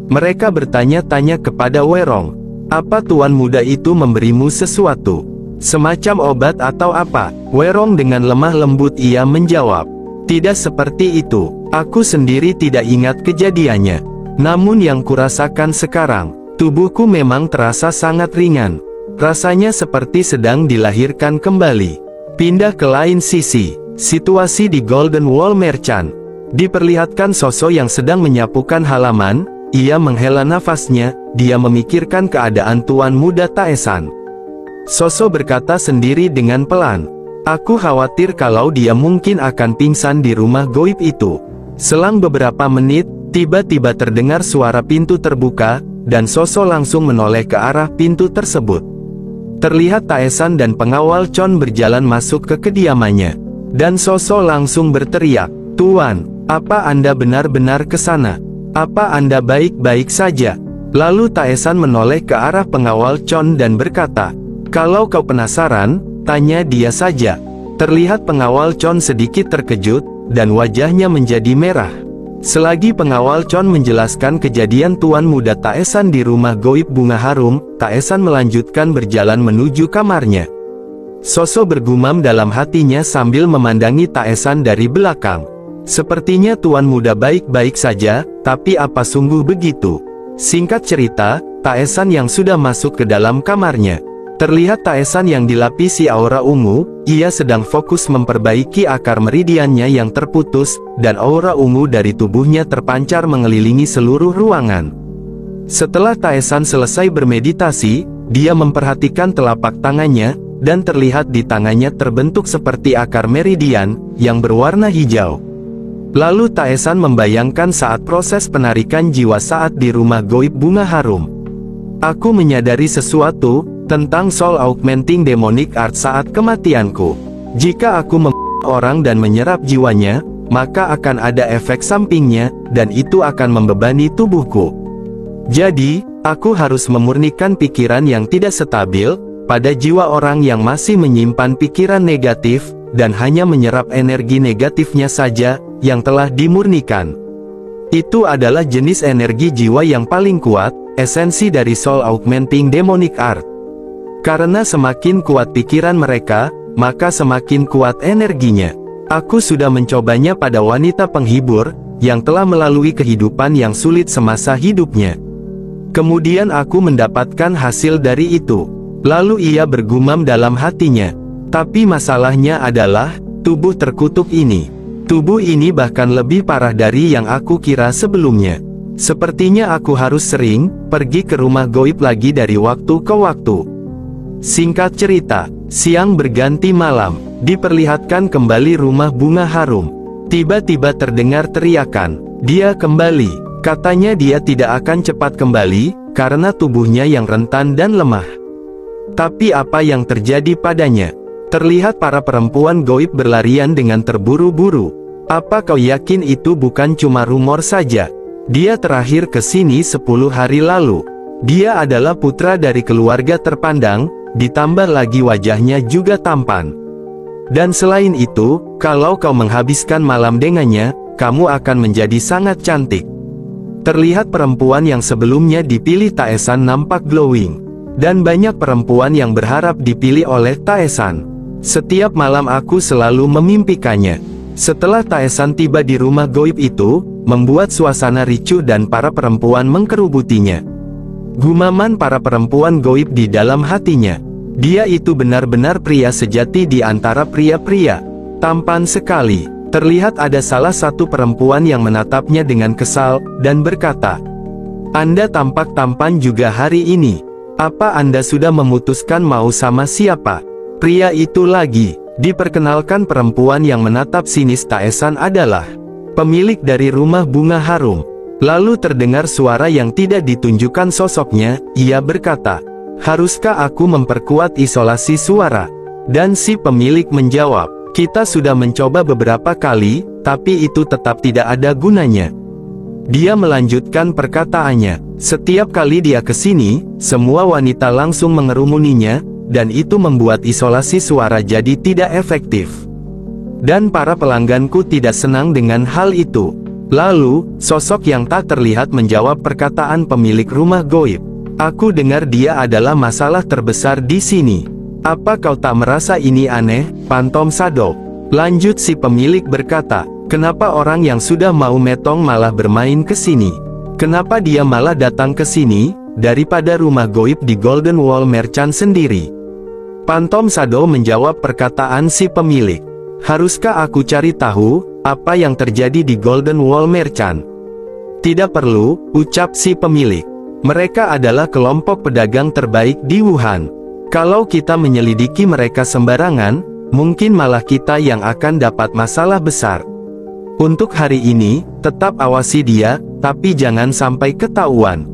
Mereka bertanya-tanya kepada Werong, "Apa tuan muda itu memberimu sesuatu? Semacam obat atau apa?" Werong dengan lemah lembut ia menjawab, "Tidak seperti itu. Aku sendiri tidak ingat kejadiannya. Namun yang kurasakan sekarang, tubuhku memang terasa sangat ringan. Rasanya seperti sedang dilahirkan kembali." Pindah ke lain sisi, situasi di Golden Wall Merchant. Diperlihatkan sosok yang sedang menyapukan halaman. Ia menghela nafasnya, dia memikirkan keadaan tuan muda Taesan. Sosok berkata sendiri dengan pelan, "Aku khawatir kalau dia mungkin akan pingsan di rumah goib itu." Selang beberapa menit, tiba-tiba terdengar suara pintu terbuka, dan sosok langsung menoleh ke arah pintu tersebut. Terlihat Taesan dan pengawal Chon berjalan masuk ke kediamannya. Dan sosok langsung berteriak, "Tuan, apa Anda benar-benar ke sana? Apa Anda baik-baik saja?" Lalu Taesan menoleh ke arah pengawal Chon dan berkata, "Kalau kau penasaran, tanya dia saja." Terlihat pengawal Chon sedikit terkejut, dan wajahnya menjadi merah. Selagi pengawal Chon menjelaskan kejadian tuan muda Taesan di rumah goib bunga harum, Taesan melanjutkan berjalan menuju kamarnya. Sosok bergumam dalam hatinya sambil memandangi Taesan dari belakang. Sepertinya tuan muda baik-baik saja, tapi apa sungguh begitu? Singkat cerita, Taesan yang sudah masuk ke dalam kamarnya. Terlihat Taesan yang dilapisi aura ungu. Ia sedang fokus memperbaiki akar meridiannya yang terputus, dan aura ungu dari tubuhnya terpancar mengelilingi seluruh ruangan. Setelah Taesan selesai bermeditasi, dia memperhatikan telapak tangannya, dan terlihat di tangannya terbentuk seperti akar meridian, yang berwarna hijau. Lalu Taesan membayangkan saat proses penarikan jiwa saat di rumah goib bunga harum. "Aku menyadari sesuatu tentang soul augmenting demonic art saat kematianku. Jika aku orang dan menyerap jiwanya, maka akan ada efek sampingnya, dan itu akan membebani tubuhku. Jadi, aku harus memurnikan pikiran yang tidak stabil pada jiwa orang yang masih menyimpan pikiran negatif, dan hanya menyerap energi negatifnya saja yang telah dimurnikan. Itu adalah jenis energi jiwa yang paling kuat, esensi dari soul augmenting demonic art. Karena semakin kuat pikiran mereka, maka semakin kuat energinya. Aku sudah mencobanya pada wanita penghibur, yang telah melalui kehidupan yang sulit semasa hidupnya. Kemudian aku mendapatkan hasil dari itu." Lalu ia bergumam dalam hatinya, "Tapi masalahnya adalah, tubuh terkutuk ini. Tubuh ini bahkan lebih parah dari yang aku kira sebelumnya. Sepertinya aku harus sering pergi ke rumah goib lagi dari waktu ke waktu." Singkat cerita, siang berganti malam, diperlihatkan kembali rumah bunga harum. Tiba-tiba terdengar teriakan, "Dia kembali!" Katanya dia tidak akan cepat kembali, karena tubuhnya yang rentan dan lemah. Tapi apa yang terjadi padanya? Terlihat para perempuan goib berlarian dengan terburu-buru. "Apa kau yakin itu bukan cuma rumor saja? Dia terakhir ke sini 10 hari lalu. Dia adalah putra dari keluarga terpandang, ditambah lagi wajahnya juga tampan. Dan selain itu, kalau kau menghabiskan malam dengannya, kamu akan menjadi sangat cantik." Terlihat perempuan yang sebelumnya dipilih Taesan nampak glowing. Dan banyak perempuan yang berharap dipilih oleh Taesan. "Setiap malam aku selalu memimpikannya." Setelah Taesan tiba di rumah goib itu, membuat suasana ricuh dan para perempuan mengkerubutinya. Gumaman para perempuan goib di dalam hatinya. Dia itu benar-benar pria sejati di antara pria-pria. Tampan sekali. Terlihat ada salah satu perempuan yang menatapnya dengan kesal, dan berkata, "Anda tampak tampan juga hari ini. Apa Anda sudah memutuskan mau sama siapa?" Pria itu lagi, diperkenalkan perempuan yang menatap sinis Taesan adalah pemilik dari rumah bunga harum. Lalu terdengar suara yang tidak ditunjukkan sosoknya, ia berkata, "Haruskah aku memperkuat isolasi suara?" Dan si pemilik menjawab, "Kita sudah mencoba beberapa kali, tapi itu tetap tidak ada gunanya." Dia melanjutkan perkataannya, "Setiap kali dia ke sini, semua wanita langsung mengerumuninya, dan itu membuat isolasi suara jadi tidak efektif. Dan para pelangganku tidak senang dengan hal itu." Lalu, sosok yang tak terlihat menjawab perkataan pemilik rumah goib, "Aku dengar dia adalah masalah terbesar di sini. Apa kau tak merasa ini aneh, Pantom Sado?" Lanjut si pemilik berkata, "Kenapa orang yang sudah mau metong malah bermain ke sini? Kenapa dia malah datang ke sini, daripada rumah goib di Golden Wall Merchant sendiri?" Pantom Sado menjawab perkataan si pemilik, "Haruskah aku cari tahu, apa yang terjadi di Golden Wall Merchant?" "Tidak perlu," ucap si pemilik. "Mereka adalah kelompok pedagang terbaik di Wuhan. Kalau kita menyelidiki mereka sembarangan, mungkin malah kita yang akan dapat masalah besar. Untuk hari ini, tetap awasi dia, tapi jangan sampai ketahuan.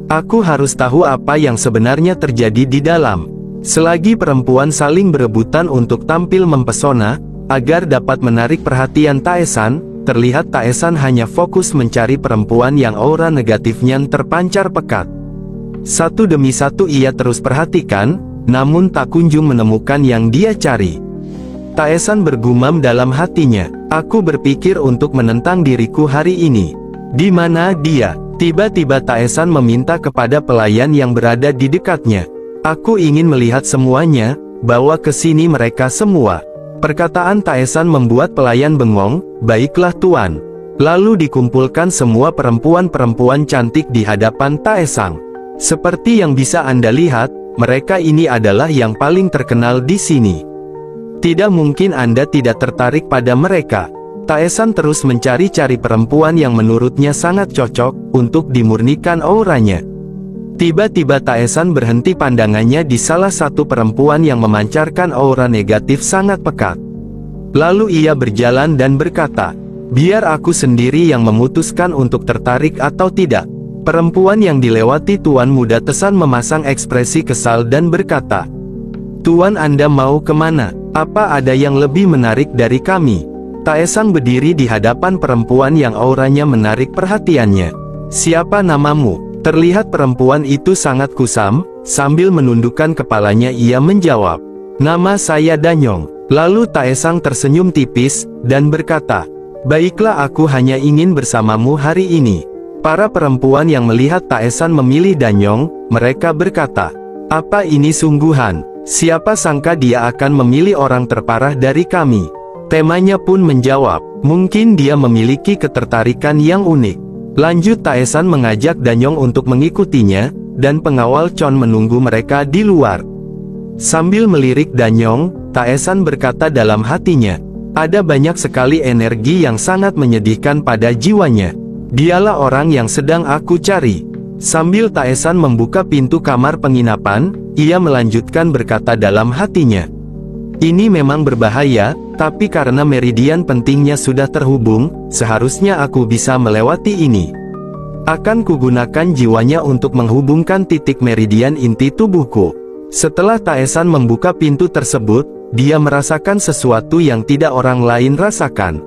Aku harus tahu apa yang sebenarnya terjadi di dalam." Selagi perempuan saling berebutan untuk tampil mempesona, agar dapat menarik perhatian Taesan, terlihat Taesan hanya fokus mencari perempuan yang aura negatifnya terpancar pekat. Satu demi satu ia terus perhatikan, namun tak kunjung menemukan yang dia cari. Taesan bergumam dalam hatinya, "Aku berpikir untuk menentang diriku hari ini. Di mana dia?" Tiba-tiba Taesan meminta kepada pelayan yang berada di dekatnya, "Aku ingin melihat semuanya, bawa ke sini mereka semua." Perkataan Taesan membuat pelayan bengong, "Baiklah tuan." Lalu dikumpulkan semua perempuan-perempuan cantik di hadapan Taesang. Seperti yang bisa Anda lihat, mereka ini adalah yang paling terkenal di sini. Tidak mungkin Anda tidak tertarik pada mereka. Taesan terus mencari-cari perempuan yang menurutnya sangat cocok untuk dimurnikan auranya. Tiba-tiba Taesan berhenti pandangannya di salah satu perempuan yang memancarkan aura negatif sangat pekat. Lalu ia berjalan dan berkata, "Biar aku sendiri yang memutuskan untuk tertarik atau tidak." Perempuan yang dilewati Tuan Muda Tesan memasang ekspresi kesal dan berkata, "Tuan, Anda mau kemana? Apa ada yang lebih menarik dari kami?" Taesang berdiri di hadapan perempuan yang auranya menarik perhatiannya. "Siapa namamu?" Terlihat perempuan itu sangat kusam, sambil menundukkan kepalanya ia menjawab, "Nama saya Danyong." Lalu Taesang tersenyum tipis, dan berkata, "Baiklah, aku hanya ingin bersamamu hari ini." Para perempuan yang melihat Taesan memilih Danyong, mereka berkata, "Apa ini sungguhan? Siapa sangka dia akan memilih orang terparah dari kami." Temanya pun menjawab, "Mungkin dia memiliki ketertarikan yang unik." Lanjut Taesan mengajak Danyong untuk mengikutinya, dan pengawal Chon menunggu mereka di luar. Sambil melirik Danyong, Taesan berkata dalam hatinya, "Ada banyak sekali energi yang sangat menyedihkan pada jiwanya. Dialah orang yang sedang aku cari." Sambil Taesan membuka pintu kamar penginapan, ia melanjutkan berkata dalam hatinya, "Ini memang berbahaya, Tapi karena meridian pentingnya sudah terhubung, seharusnya aku bisa melewati ini. Akan kugunakan jiwanya untuk menghubungkan titik meridian inti tubuhku. Setelah Taesan membuka pintu tersebut, dia merasakan sesuatu yang tidak orang lain rasakan.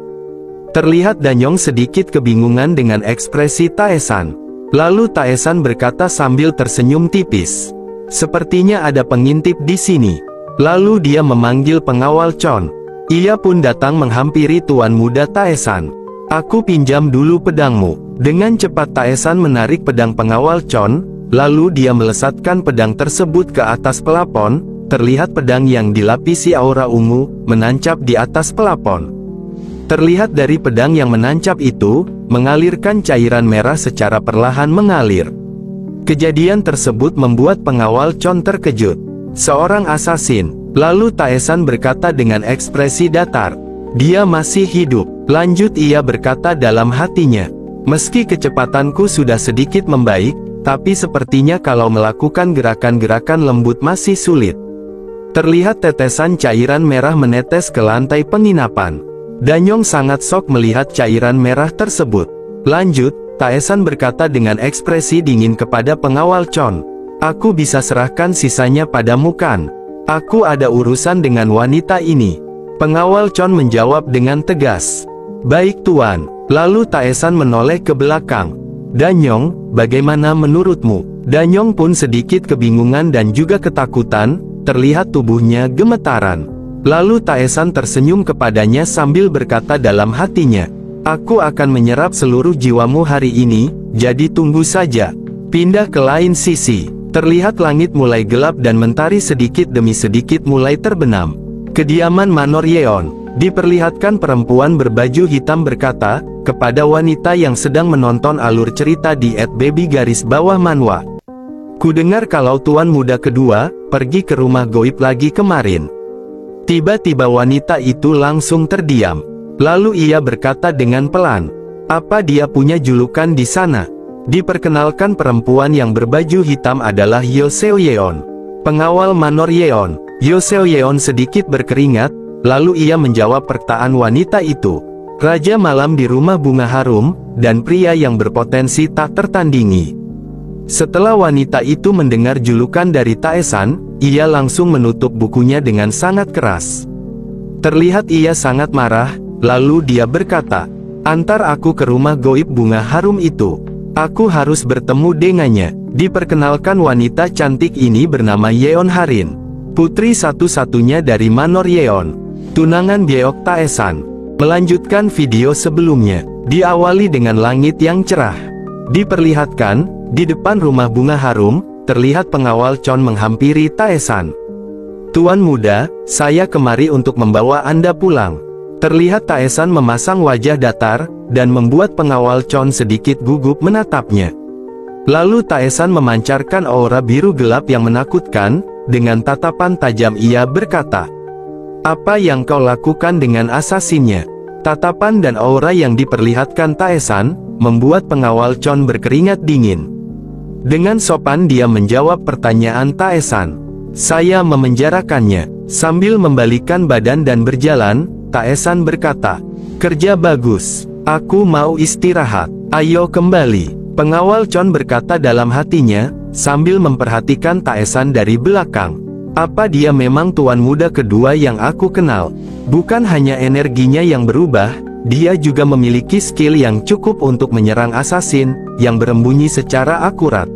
Terlihat Danyong sedikit kebingungan dengan ekspresi Taesan. Lalu Taesan berkata sambil tersenyum tipis. Sepertinya ada pengintip di sini. Lalu dia memanggil pengawal Chon. Ia pun datang menghampiri Tuan Muda Taesan. Aku pinjam dulu pedangmu. Dengan cepat Taesan menarik pedang pengawal Chon, lalu dia melesatkan pedang tersebut ke atas pelapon. Terlihat pedang yang dilapisi aura ungu, menancap di atas pelapon. Terlihat dari pedang yang menancap itu, mengalirkan cairan merah secara perlahan mengalir. Kejadian tersebut membuat pengawal Chon terkejut. Seorang asasin. Lalu Taesan berkata dengan ekspresi datar. Dia masih hidup. Lanjut ia berkata dalam hatinya. Meski kecepatanku sudah sedikit membaik, tapi sepertinya kalau melakukan gerakan-gerakan lembut masih sulit. Terlihat tetesan cairan merah menetes ke lantai penginapan. Danyong sangat shock melihat cairan merah tersebut. Lanjut, Taesan berkata dengan ekspresi dingin kepada pengawal Chon. Aku bisa serahkan sisanya padamu kan? Aku ada urusan dengan wanita ini. Pengawal Chon menjawab dengan tegas. Baik tuan. Lalu Taesan menoleh ke belakang. Danyong, bagaimana menurutmu? Danyong pun sedikit kebingungan dan juga ketakutan, terlihat tubuhnya gemetaran. Lalu Taesan tersenyum kepadanya sambil berkata dalam hatinya. Aku akan menyerap seluruh jiwamu hari ini, jadi tunggu saja. Pindah ke lain sisi. Terlihat langit mulai gelap dan mentari sedikit demi sedikit mulai terbenam. Kediaman Manor Yeon. Diperlihatkan perempuan berbaju hitam berkata, kepada wanita yang sedang menonton alur cerita di @baby_manwa. Kudengar kalau tuan muda kedua, pergi ke rumah goib lagi kemarin. Tiba-tiba wanita itu langsung terdiam. Lalu ia berkata dengan pelan. Apa dia punya julukan di sana? Diperkenalkan perempuan yang berbaju hitam adalah Yo Seo Yeon, pengawal Manor Yeon. Yo Seo Yeon sedikit berkeringat, lalu ia menjawab pertanyaan wanita itu. Raja malam di rumah bunga harum, dan pria yang berpotensi tak tertandingi. Setelah wanita itu mendengar julukan dari Taesan, ia langsung menutup bukunya dengan sangat keras. Terlihat ia sangat marah, lalu dia berkata, antar aku ke rumah goib bunga harum itu. Aku harus bertemu dengannya. Diperkenalkan wanita cantik ini bernama Yeon Harin, putri satu-satunya dari Manor Yeon, tunangan Gyeok Taesan. Melanjutkan video sebelumnya, diawali dengan langit yang cerah. Diperlihatkan, di depan rumah bunga harum, terlihat pengawal Chon menghampiri Taesan. Tuan muda, saya kemari untuk membawa Anda pulang. Terlihat Taesan memasang wajah datar, dan membuat pengawal Chon sedikit gugup menatapnya. Lalu Taesan memancarkan aura biru gelap yang menakutkan, dengan tatapan tajam ia berkata, apa yang kau lakukan dengan asasinnya? Tatapan dan aura yang diperlihatkan Taesan, membuat pengawal Chon berkeringat dingin. Dengan sopan dia menjawab pertanyaan Taesan. Saya memenjarakannya. Sambil membalikkan badan dan berjalan, Taesan berkata, kerja bagus. Aku mau istirahat. Ayo kembali. Pengawal Chon berkata dalam hatinya, sambil memperhatikan Taesan dari belakang. Apa dia memang tuan muda kedua yang aku kenal? Bukan hanya energinya yang berubah, dia juga memiliki skill yang cukup untuk menyerang asasin, yang berembunyi secara akurat.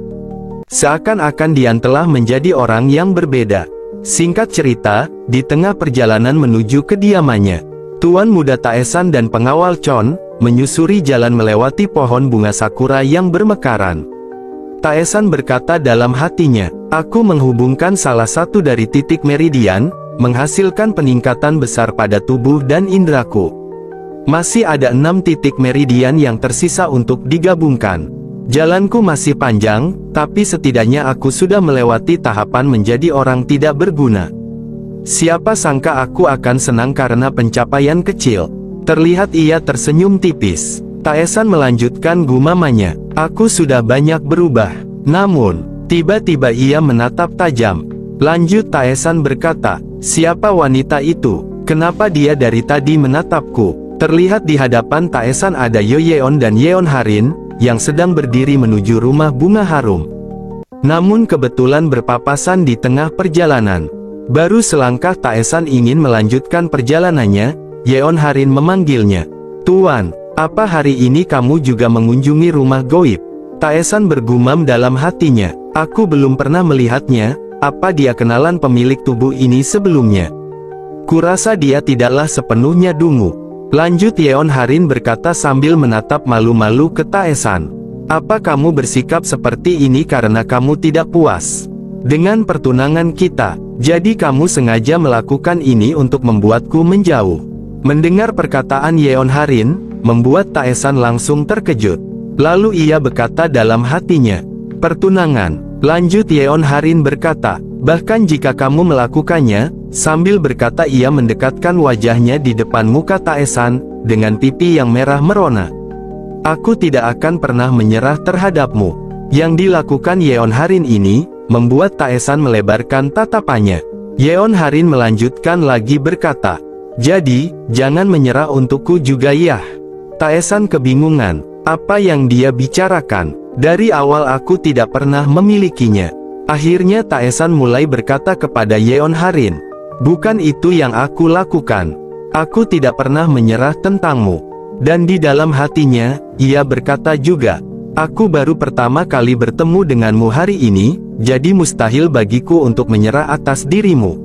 Seakan-akan dia telah menjadi orang yang berbeda. Singkat cerita, di tengah perjalanan menuju kediamannya, Tuan Muda Taesan dan pengawal Chon, menyusuri jalan melewati pohon bunga sakura yang bermekaran. Taesan berkata dalam hatinya, aku menghubungkan salah satu dari titik meridian, menghasilkan peningkatan besar pada tubuh dan indraku. Masih ada 6 titik meridian yang tersisa untuk digabungkan. Jalanku masih panjang, tapi setidaknya aku sudah melewati tahapan menjadi orang tidak berguna. Siapa sangka aku akan senang karena pencapaian kecil. Terlihat ia tersenyum tipis. Taesan melanjutkan gumamannya. Aku sudah banyak berubah. Namun, tiba-tiba ia menatap tajam. Lanjut Taesan berkata, siapa wanita itu? Kenapa dia dari tadi menatapku? Terlihat di hadapan Taesan ada Yo Yeon dan Yeon Harin, yang sedang berdiri menuju rumah bunga harum. Namun kebetulan berpapasan di tengah perjalanan. Baru selangkah Taesan ingin melanjutkan perjalanannya, Yeon Harin memanggilnya. "Tuan, apa hari ini kamu juga mengunjungi rumah goib?" Taesan bergumam dalam hatinya. "Aku belum pernah melihatnya, apa dia kenalan pemilik tubuh ini sebelumnya? Kurasa dia tidaklah sepenuhnya dungu." Lanjut Yeon Harin berkata sambil menatap malu-malu ke Taesan. "Apa kamu bersikap seperti ini karena kamu tidak puas dengan pertunangan kita? Jadi kamu sengaja melakukan ini untuk membuatku menjauh?" Mendengar perkataan Yeon Harin, membuat Taesan langsung terkejut. Lalu ia berkata dalam hatinya, "Pertunangan?" Lanjut Yeon Harin berkata, "Bahkan jika kamu melakukannya," sambil berkata ia mendekatkan wajahnya di depan muka Taesan, dengan pipi yang merah merona. "Aku tidak akan pernah menyerah terhadapmu." Yang dilakukan Yeon Harin ini, membuat Taesan melebarkan tatapannya. Yeon Harin melanjutkan lagi berkata, "Jadi, jangan menyerah untukku juga ya?" Taesan kebingungan, apa yang dia bicarakan? Dari awal aku tidak pernah memilikinya. Akhirnya Taesan mulai berkata kepada Yeon Harin, "Bukan itu yang aku lakukan. Aku tidak pernah menyerah tentangmu." Dan di dalam hatinya, ia berkata juga, "Aku baru pertama kali bertemu denganmu hari ini, jadi mustahil bagiku untuk menyerah atas dirimu."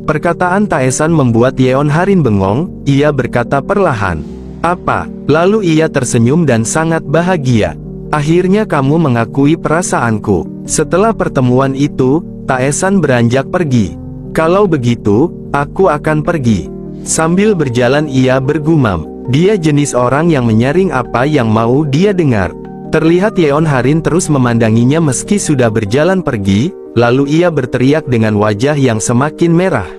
Perkataan Taesan membuat Yeon Harin bengong, ia berkata perlahan, "Apa?" Lalu ia tersenyum dan sangat bahagia. "Akhirnya kamu mengakui perasaanku." Setelah pertemuan itu, Taesan beranjak pergi. "Kalau begitu, aku akan pergi." Sambil berjalan ia bergumam, dia jenis orang yang menyaring apa yang mau dia dengar. Terlihat Yeon Harin terus memandanginya meski sudah berjalan pergi, lalu ia berteriak dengan wajah yang semakin merah.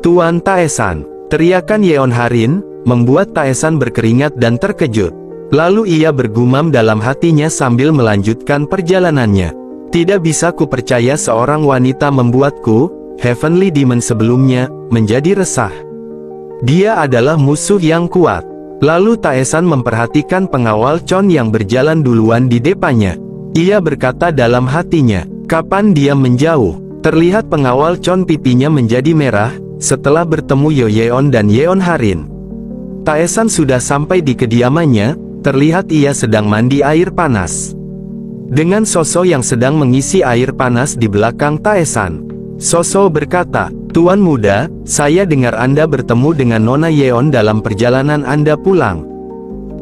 "Tuan Taesan!" Teriakan Yeon Harin, membuat Taesan berkeringat dan terkejut. Lalu ia bergumam dalam hatinya sambil melanjutkan perjalanannya. "Tidak bisa ku percaya seorang wanita membuatku, Heavenly Demon sebelumnya, menjadi resah. Dia adalah musuh yang kuat." Lalu Taesan memperhatikan pengawal Chon yang berjalan duluan di depannya. Ia berkata dalam hatinya, "Kapan dia menjauh?" Terlihat pengawal Chon pipinya menjadi merah, setelah bertemu Yo Yeon dan Yeon Harin. Taesan sudah sampai di kediamannya, terlihat ia sedang mandi air panas. Dengan Soso yang sedang mengisi air panas di belakang Taesan. Soso berkata, "Tuan muda, saya dengar Anda bertemu dengan Nona Yeon dalam perjalanan Anda pulang."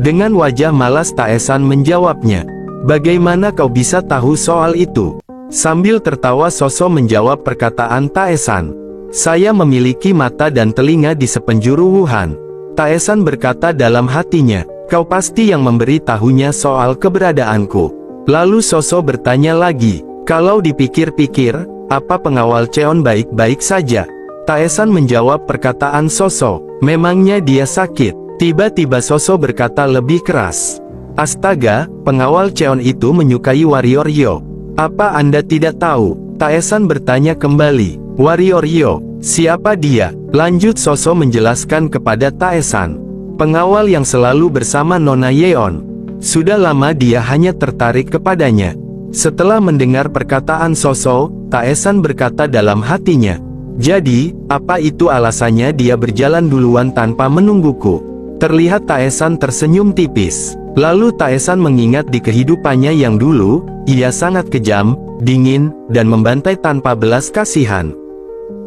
Dengan wajah malas Taesan menjawabnya, "Bagaimana kau bisa tahu soal itu?" Sambil tertawa Soso menjawab perkataan Taesan, "Saya memiliki mata dan telinga di sepenjuru Wuhan." Taesan berkata dalam hatinya, "Kau pasti yang memberi tahunya soal keberadaanku." Lalu Soso bertanya lagi, "Kalau dipikir-pikir, apa pengawal Cheon baik-baik saja?" Taesan menjawab perkataan Soso, "Memangnya dia sakit?" Tiba-tiba Soso berkata lebih keras, "Astaga, pengawal Cheon itu menyukai Warrior Yo. Apa Anda tidak tahu?" Taesan bertanya kembali, "Warrior Yo, siapa dia?" Lanjut Soso menjelaskan kepada Taesan, "Pengawal yang selalu bersama Nona Yeon. Sudah lama dia hanya tertarik kepadanya." Setelah mendengar perkataan Soso, Taesan berkata dalam hatinya, "Jadi, apa itu alasannya dia berjalan duluan tanpa menungguku?" Terlihat Taesan tersenyum tipis. Lalu Taesan mengingat di kehidupannya yang dulu, ia sangat kejam, dingin, dan membantai tanpa belas kasihan.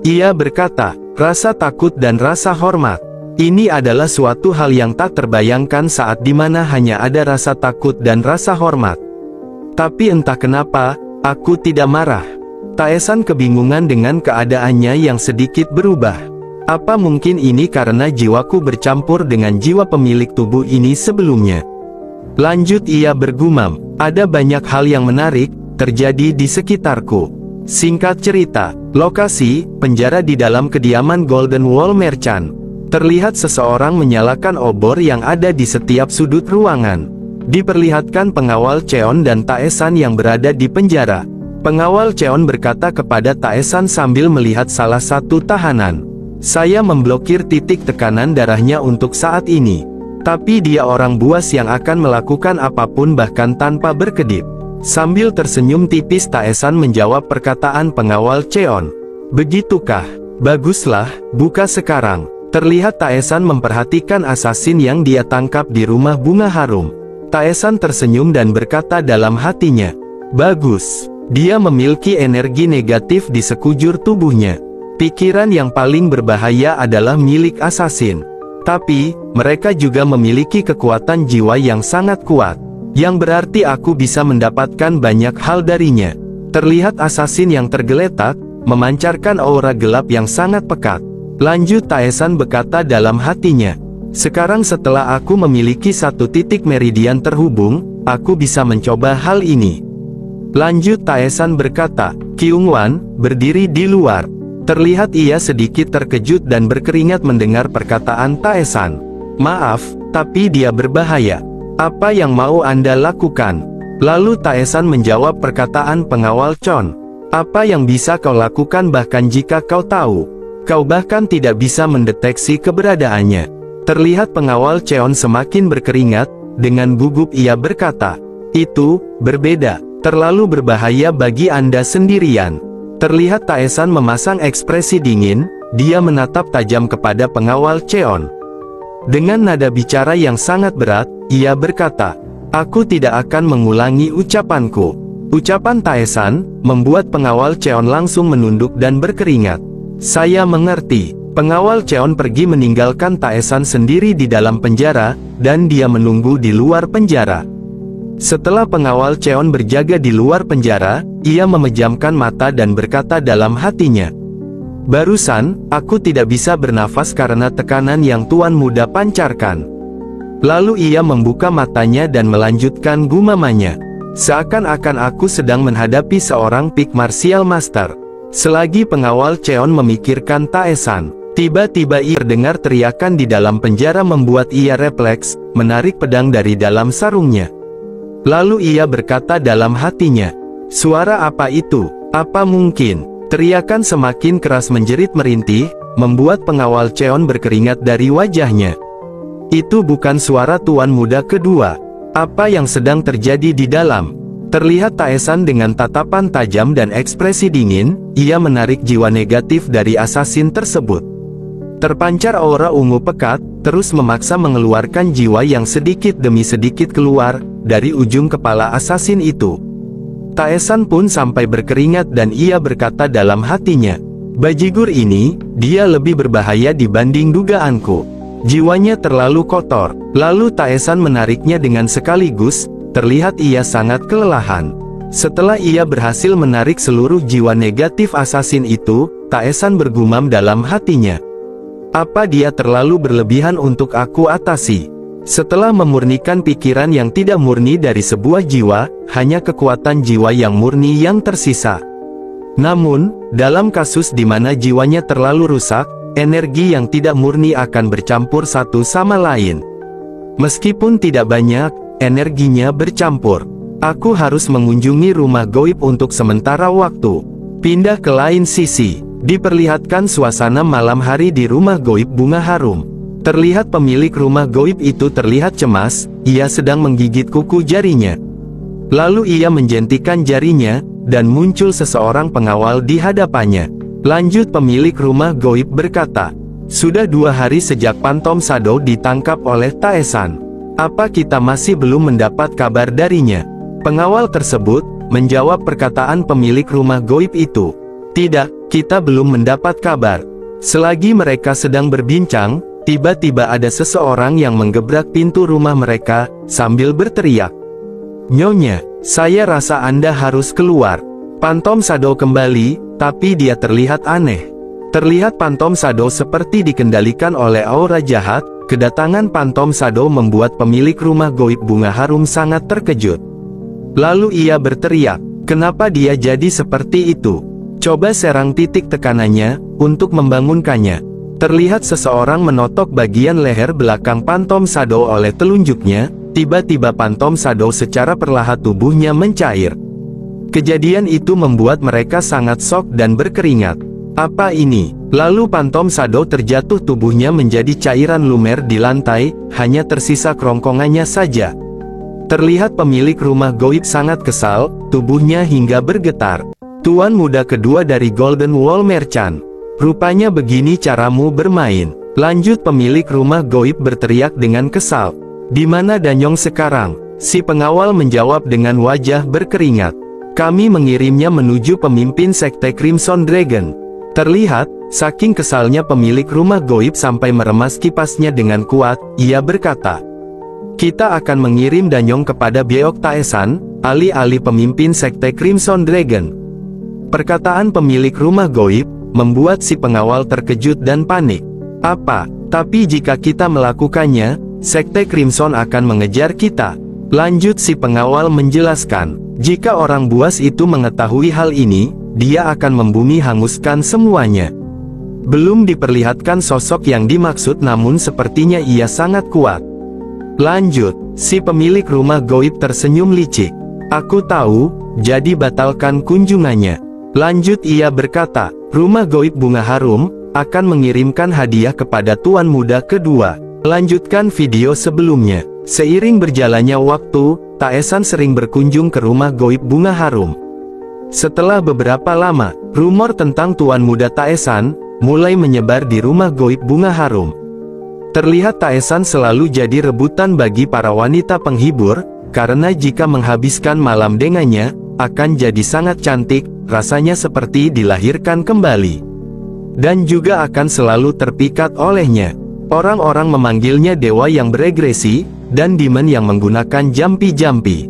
Ia berkata, "Rasa takut dan rasa hormat. Ini adalah suatu hal yang tak terbayangkan saat dimana hanya ada rasa takut dan rasa hormat. Tapi entah kenapa, aku tidak marah." Taesan kebingungan dengan keadaannya yang sedikit berubah. Apa mungkin ini karena jiwaku bercampur dengan jiwa pemilik tubuh ini sebelumnya? Lanjut ia bergumam, "Ada banyak hal yang menarik terjadi di sekitarku." Singkat cerita, lokasi penjara di dalam kediaman Golden Wall Merchant. Terlihat seseorang menyalakan obor yang ada di setiap sudut ruangan. Diperlihatkan pengawal Cheon dan Taesan yang berada di penjara. Pengawal Cheon berkata kepada Taesan sambil melihat salah satu tahanan, Saya memblokir titik tekanan darahnya untuk saat ini. Tapi dia orang buas yang akan melakukan apapun bahkan tanpa berkedip. Sambil tersenyum tipis Taesan menjawab perkataan pengawal Cheon. Begitukah? Baguslah, buka sekarang. Terlihat Taesan memperhatikan asasin yang dia tangkap di rumah bunga harum. Taesan tersenyum dan berkata dalam hatinya, bagus. Dia memiliki energi negatif di sekujur tubuhnya. Pikiran yang paling berbahaya adalah milik asasin. Tapi, mereka juga memiliki kekuatan jiwa yang sangat kuat. Yang berarti aku bisa mendapatkan banyak hal darinya. Terlihat asasin yang tergeletak, memancarkan aura gelap yang sangat pekat. Lanjut Taesan berkata dalam hatinya. Sekarang setelah aku memiliki satu titik meridian terhubung, aku bisa mencoba hal ini. Lanjut Taesan berkata, Kyungwan, berdiri di luar. Terlihat ia sedikit terkejut dan berkeringat mendengar perkataan Taesan. Maaf, tapi dia berbahaya. Apa yang mau Anda lakukan? Lalu Taesan menjawab perkataan pengawal Chon. Apa yang bisa kau lakukan bahkan jika kau tahu? Kau bahkan tidak bisa mendeteksi keberadaannya. Terlihat pengawal Cheon semakin berkeringat, dengan gugup ia berkata, itu, berbeda, terlalu berbahaya bagi Anda sendirian. Terlihat Taesan memasang ekspresi dingin, dia menatap tajam kepada pengawal Cheon. Dengan nada bicara yang sangat berat, ia berkata, aku tidak akan mengulangi ucapanku. Ucapan Taesan, membuat pengawal Cheon langsung menunduk dan berkeringat. Saya mengerti. Pengawal Cheon pergi meninggalkan Taesan sendiri di dalam penjara, dan dia menunggu di luar penjara. Setelah pengawal Cheon berjaga di luar penjara, ia memejamkan mata dan berkata dalam hatinya. Barusan, aku tidak bisa bernafas karena tekanan yang Tuan Muda pancarkan. Lalu ia membuka matanya dan melanjutkan gumamannya. Seakan-akan aku sedang menghadapi seorang peak martial master. Selagi pengawal Cheon memikirkan Taesan, tiba-tiba ia terdengar teriakan di dalam penjara membuat ia refleks, menarik pedang dari dalam sarungnya. Lalu ia berkata dalam hatinya, suara apa itu? Apa mungkin? Teriakan semakin keras menjerit merintih, membuat pengawal Cheon berkeringat dari wajahnya. Itu bukan suara Tuan Muda kedua. Apa yang sedang terjadi di dalam? Terlihat Taesan dengan tatapan tajam dan ekspresi dingin, ia menarik jiwa negatif dari asasin tersebut. Terpancar aura ungu pekat, terus memaksa mengeluarkan jiwa yang sedikit demi sedikit keluar, dari ujung kepala asasin itu. Taesan pun sampai berkeringat dan ia berkata dalam hatinya, bajigur ini, dia lebih berbahaya dibanding dugaanku. Jiwanya terlalu kotor. Lalu Taesan menariknya dengan sekaligus, terlihat ia sangat kelelahan. Setelah ia berhasil menarik seluruh jiwa negatif asasin itu, Taesan bergumam dalam hatinya. Apa dia terlalu berlebihan untuk aku atasi? Setelah memurnikan pikiran yang tidak murni dari sebuah jiwa, hanya kekuatan jiwa yang murni yang tersisa. Namun, dalam kasus di mana jiwanya terlalu rusak, energi yang tidak murni akan bercampur satu sama lain. Meskipun tidak banyak, energinya bercampur. Aku harus mengunjungi rumah goib untuk sementara waktu. Pindah ke lain sisi. Diperlihatkan suasana malam hari di rumah goib bunga harum. Terlihat pemilik rumah goib itu terlihat cemas, ia sedang menggigit kuku jarinya. Lalu ia menjentikan jarinya, dan muncul seseorang pengawal di hadapannya. Lanjut pemilik rumah goib berkata, sudah 2 hari sejak Pantom Sado ditangkap oleh Taesan. Apa kita masih belum mendapat kabar darinya? Pengawal tersebut menjawab perkataan pemilik rumah goib itu. Tidak, kita belum mendapat kabar. Selagi mereka sedang berbincang, tiba-tiba ada seseorang yang menggebrak pintu rumah mereka, sambil berteriak. Nyonya, saya rasa Anda harus keluar. Pantom Sado kembali, tapi dia terlihat aneh. Terlihat Pantom Sado seperti dikendalikan oleh aura jahat. Kedatangan Pantom Sado membuat pemilik rumah goib bunga harum sangat terkejut. Lalu ia berteriak, kenapa dia jadi seperti itu? Coba serang titik tekanannya, untuk membangunkannya. Terlihat seseorang menotok bagian leher belakang Pantom Sado oleh telunjuknya, tiba-tiba Pantom Sado secara perlahan tubuhnya mencair. Kejadian itu membuat mereka sangat shock dan berkeringat. Apa ini? Lalu Pantom Shadow terjatuh, tubuhnya menjadi cairan lumer di lantai, hanya tersisa kerongkongannya saja. Terlihat pemilik rumah goib sangat kesal, tubuhnya hingga bergetar. Tuan muda kedua dari Golden Wall Merchant. Rupanya begini caramu bermain. Lanjut pemilik rumah goib berteriak dengan kesal. Di mana Danyong sekarang? Si pengawal menjawab dengan wajah berkeringat. Kami mengirimnya menuju pemimpin sekte Crimson Dragon. Terlihat, saking kesalnya pemilik rumah goib sampai meremas kipasnya dengan kuat, ia berkata, kita akan mengirim Danyong kepada Beok Taesan, alih-alih pemimpin sekte Crimson Dragon. Perkataan pemilik rumah goib membuat si pengawal terkejut dan panik. Apa? Tapi jika kita melakukannya, sekte Crimson akan mengejar kita. Lanjut si pengawal menjelaskan, jika orang buas itu mengetahui hal ini, dia akan membumi hanguskan semuanya. Belum diperlihatkan sosok yang dimaksud, namun sepertinya ia sangat kuat. Lanjut, si pemilik rumah goib tersenyum licik. Aku tahu, jadi batalkan kunjungannya. Lanjut ia berkata, rumah goib bunga harum akan mengirimkan hadiah kepada tuan muda kedua. Lanjutkan video sebelumnya. Seiring berjalannya waktu, Taesan sering berkunjung ke rumah goib bunga harum. Setelah beberapa lama, rumor tentang tuan muda Taesan mulai menyebar di rumah goib bunga harum. Terlihat Taesan selalu jadi rebutan bagi para wanita penghibur, karena jika menghabiskan malam dengannya, akan jadi sangat cantik, rasanya seperti dilahirkan kembali. Dan juga akan selalu terpikat olehnya. Orang-orang memanggilnya dewa yang beregresi, dan demon yang menggunakan jampi-jampi.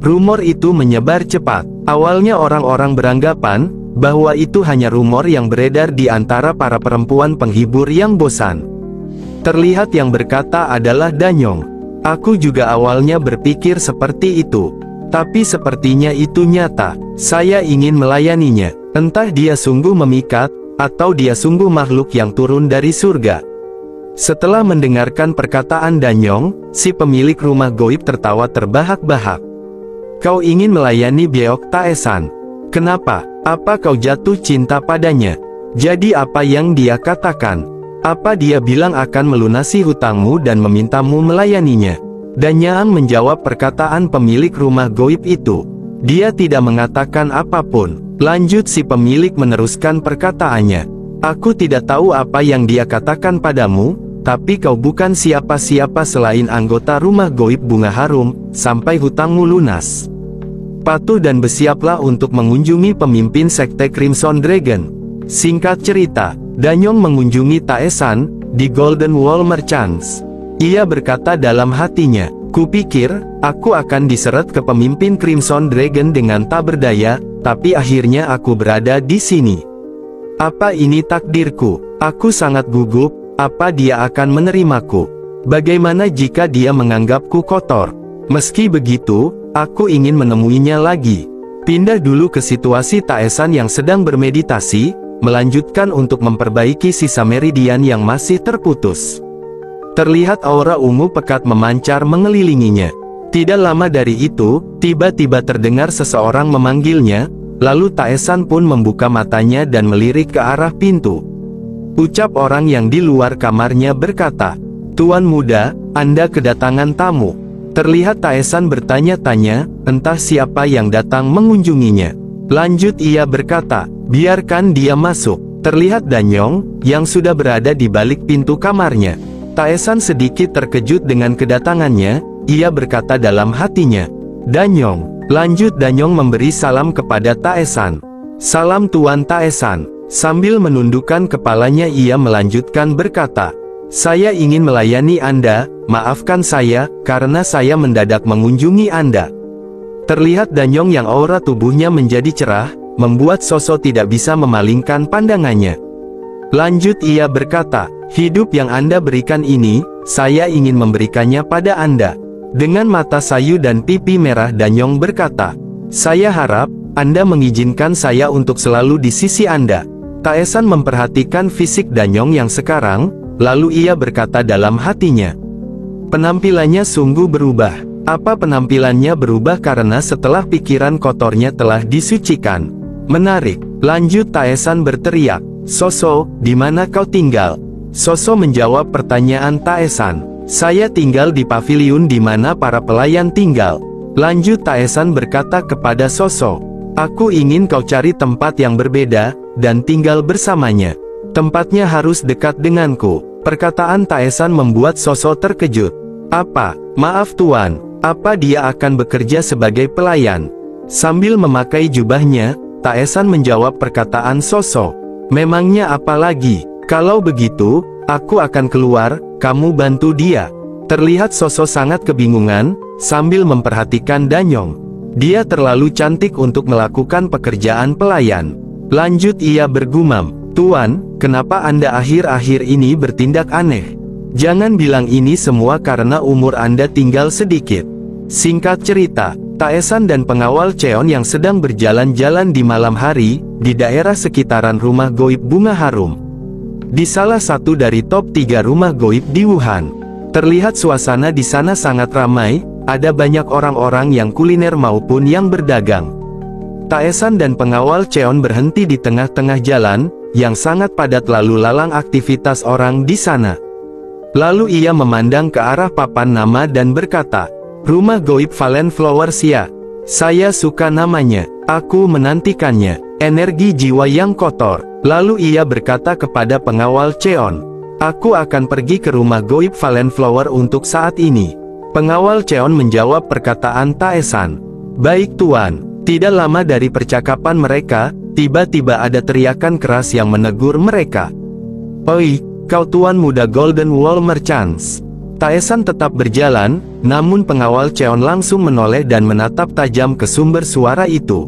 Rumor itu menyebar cepat. Awalnya orang-orang beranggapan bahwa itu hanya rumor yang beredar di antara para perempuan penghibur yang bosan. Terlihat yang berkata adalah Danyong. Aku juga awalnya berpikir seperti itu. Tapi sepertinya itu nyata. Saya ingin melayaninya. Entah dia sungguh memikat, atau dia sungguh makhluk yang turun dari surga. Setelah mendengarkan perkataan Danyong, si pemilik rumah goib tertawa terbahak-bahak. Kau ingin melayani Beok Taesan? Kenapa? Apa kau jatuh cinta padanya? Jadi apa yang dia katakan? Apa dia bilang akan melunasi hutangmu dan memintamu melayaninya? Danyang menjawab perkataan pemilik rumah goib itu. Dia tidak mengatakan apapun. Lanjut si pemilik meneruskan perkataannya. Aku tidak tahu apa yang dia katakan padamu, tapi kau bukan siapa-siapa selain anggota rumah goib bunga harum, sampai hutangmu lunas. Patuh dan bersiaplah untuk mengunjungi pemimpin sekte Crimson Dragon. Singkat cerita, Danyong mengunjungi Taesan di Golden Wall Merchants. Ia berkata dalam hatinya, kupikir, aku akan diseret ke pemimpin Crimson Dragon dengan tak berdaya, tapi akhirnya aku berada di sini. Apa ini takdirku? Aku sangat gugup. Apa dia akan menerimaku? Bagaimana jika dia menganggapku kotor? Meski begitu, aku ingin menemuinya lagi. Pindah dulu ke situasi Taesan yang sedang bermeditasi, melanjutkan untuk memperbaiki sisa meridian yang masih terputus. Terlihat aura ungu pekat memancar mengelilinginya. Tidak lama dari itu, tiba-tiba terdengar seseorang memanggilnya, lalu Taesan pun membuka matanya dan melirik ke arah pintu. Ucap orang yang di luar kamarnya berkata, Tuan muda, Anda kedatangan tamu. Terlihat Taesan bertanya-tanya, entah siapa yang datang mengunjunginya. Lanjut ia berkata, biarkan dia masuk. Terlihat Danyong, yang sudah berada di balik pintu kamarnya. Taesan sedikit terkejut dengan kedatangannya, ia berkata dalam hatinya, Danyong. Lanjut Danyong memberi salam kepada Taesan. Salam Tuan Taesan. Sambil menundukkan kepalanya ia melanjutkan berkata, saya ingin melayani Anda, maafkan saya, karena saya mendadak mengunjungi Anda. Terlihat Danyong yang aura tubuhnya menjadi cerah, membuat Soso tidak bisa memalingkan pandangannya. Lanjut ia berkata, hidup yang Anda berikan ini, saya ingin memberikannya pada Anda. Dengan mata sayu dan pipi merah Danyong berkata, saya harap, Anda mengizinkan saya untuk selalu di sisi Anda. Taesan memperhatikan fisik Danyong yang sekarang, lalu ia berkata dalam hatinya. Penampilannya sungguh berubah. Apa penampilannya berubah karena setelah pikiran kotornya telah disucikan? Menarik. Lanjut Taesan berteriak. Soso, di mana kau tinggal? Soso menjawab pertanyaan Taesan. Saya tinggal di paviliun di mana para pelayan tinggal. Lanjut Taesan berkata kepada Soso. Aku ingin kau cari tempat yang berbeda, dan tinggal bersamanya. Tempatnya harus dekat denganku. Perkataan Taesan membuat Soso terkejut. Apa? Maaf Tuan, apa dia akan bekerja sebagai pelayan? Sambil memakai jubahnya, Taesan menjawab perkataan Soso. Memangnya apa lagi? Kalau begitu, aku akan keluar, kamu bantu dia. Terlihat Soso sangat kebingungan, sambil memperhatikan Danyong. Dia terlalu cantik untuk melakukan pekerjaan pelayan. Lanjut ia bergumam, Tuan, kenapa Anda akhir-akhir ini bertindak aneh? Jangan bilang ini semua karena umur Anda tinggal sedikit. Singkat cerita, Taesan dan pengawal Cheon yang sedang berjalan-jalan di malam hari, di daerah sekitaran rumah goib bunga harum. Di salah satu dari top 3 rumah goib di Wuhan. Terlihat suasana di sana sangat ramai, ada banyak orang-orang yang kuliner maupun yang berdagang. Taesan dan pengawal Cheon berhenti di tengah-tengah jalan, yang sangat padat lalu lalang aktivitas orang di sana. Lalu ia memandang ke arah papan nama dan berkata, Rumah Goib Valen Flowers ya. Saya suka namanya. Aku menantikannya. Energi jiwa yang kotor. Lalu ia berkata kepada pengawal Cheon. Aku akan pergi ke rumah Goib Valen Flower untuk saat ini. Pengawal Cheon menjawab perkataan Taesan. Baik Tuan. Tidak lama dari percakapan mereka, tiba-tiba ada teriakan keras yang menegur mereka. Oi, kau tuan muda Golden Wall Merchants. Taesan tetap berjalan, namun pengawal Cheon langsung menoleh dan menatap tajam ke sumber suara itu.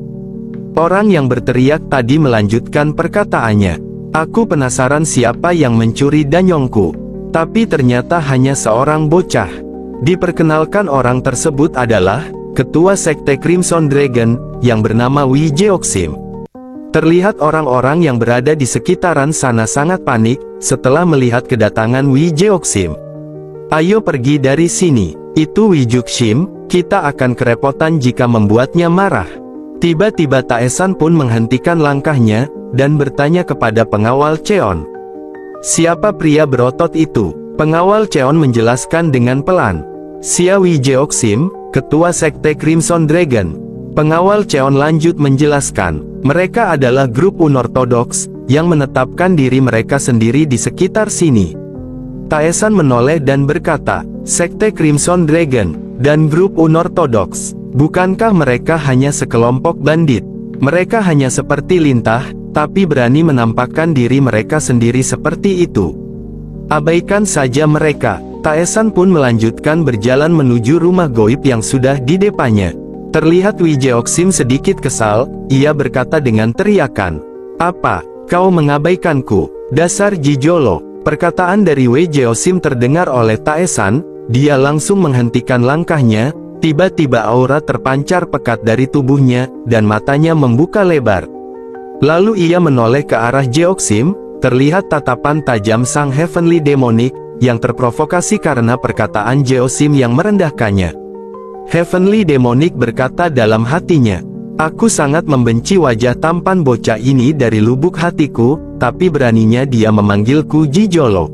Orang yang berteriak tadi melanjutkan perkataannya. Aku penasaran siapa yang mencuri Danyongku. Tapi ternyata hanya seorang bocah. Diperkenalkan orang tersebut adalah Ketua Sekte Crimson Dragon, yang bernama Wi Jeoksim. Terlihat orang-orang yang berada di sekitaran sana sangat panik, setelah melihat kedatangan Wi Jeoksim. Ayo pergi dari sini, itu Wi Jeoksim, kita akan kerepotan jika membuatnya marah. Tiba-tiba Taesan pun menghentikan langkahnya, dan bertanya kepada pengawal Cheon. Siapa pria berotot itu? Pengawal Cheon menjelaskan dengan pelan. Sia Wi Jeoksim, Ketua Sekte Crimson Dragon. Pengawal Cheon lanjut menjelaskan, mereka adalah grup unortodoks, yang menetapkan diri mereka sendiri di sekitar sini. Taesan menoleh dan berkata, Sekte Crimson Dragon, dan grup unortodoks, bukankah mereka hanya sekelompok bandit? Mereka hanya seperti lintah, tapi berani menampakkan diri mereka sendiri seperti itu. Abaikan saja mereka. Taesan pun melanjutkan berjalan menuju rumah goib yang sudah di depannya. Terlihat Wi Jeoksim sedikit kesal, ia berkata dengan teriakan, Apa, kau mengabaikanku? Dasar Jijolo. Perkataan dari Wi Jeoksim terdengar oleh Taesan, dia langsung menghentikan langkahnya, tiba-tiba aura terpancar pekat dari tubuhnya, dan matanya membuka lebar. Lalu ia menoleh ke arah Jeoksim, terlihat tatapan tajam sang Heavenly Demonic, yang terprovokasi karena perkataan Jeoksim yang merendahkannya. Heavenly Demonic berkata dalam hatinya, Aku sangat membenci wajah tampan bocah ini dari lubuk hatiku, tapi beraninya dia memanggilku Jijolo.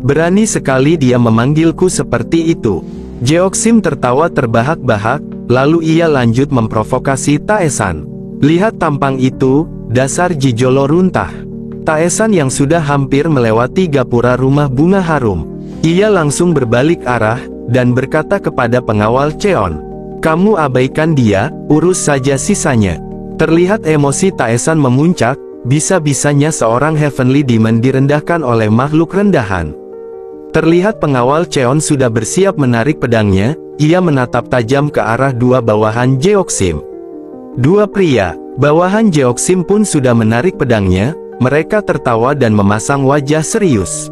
Berani sekali dia memanggilku seperti itu. Jeoksim tertawa terbahak-bahak, lalu ia lanjut memprovokasi Taesan. Lihat tampang itu, dasar Jijolo runtah. Taesan yang sudah hampir melewati gapura rumah bunga harum. Ia langsung berbalik arah, dan berkata kepada pengawal Cheon. Kamu abaikan dia, urus saja sisanya. Terlihat emosi Taesan memuncak, bisa-bisanya seorang Heavenly Demon direndahkan oleh makhluk rendahan. Terlihat pengawal Cheon sudah bersiap menarik pedangnya, ia menatap tajam ke arah dua bawahan Jeoksim. Dua pria, bawahan Jeoksim pun sudah menarik pedangnya, mereka tertawa dan memasang wajah serius.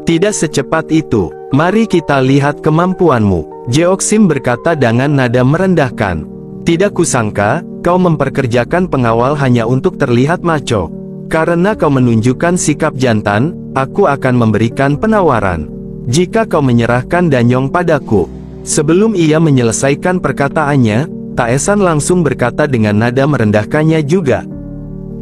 Tidak secepat itu, mari kita lihat kemampuanmu. Jeoksim berkata dengan nada merendahkan. Tidak kusangka, kau memperkerjakan pengawal hanya untuk terlihat maco. Karena kau menunjukkan sikap jantan, aku akan memberikan penawaran. Jika kau menyerahkan Danyong padaku. Sebelum ia menyelesaikan perkataannya, Taesan langsung berkata dengan nada merendahkannya juga.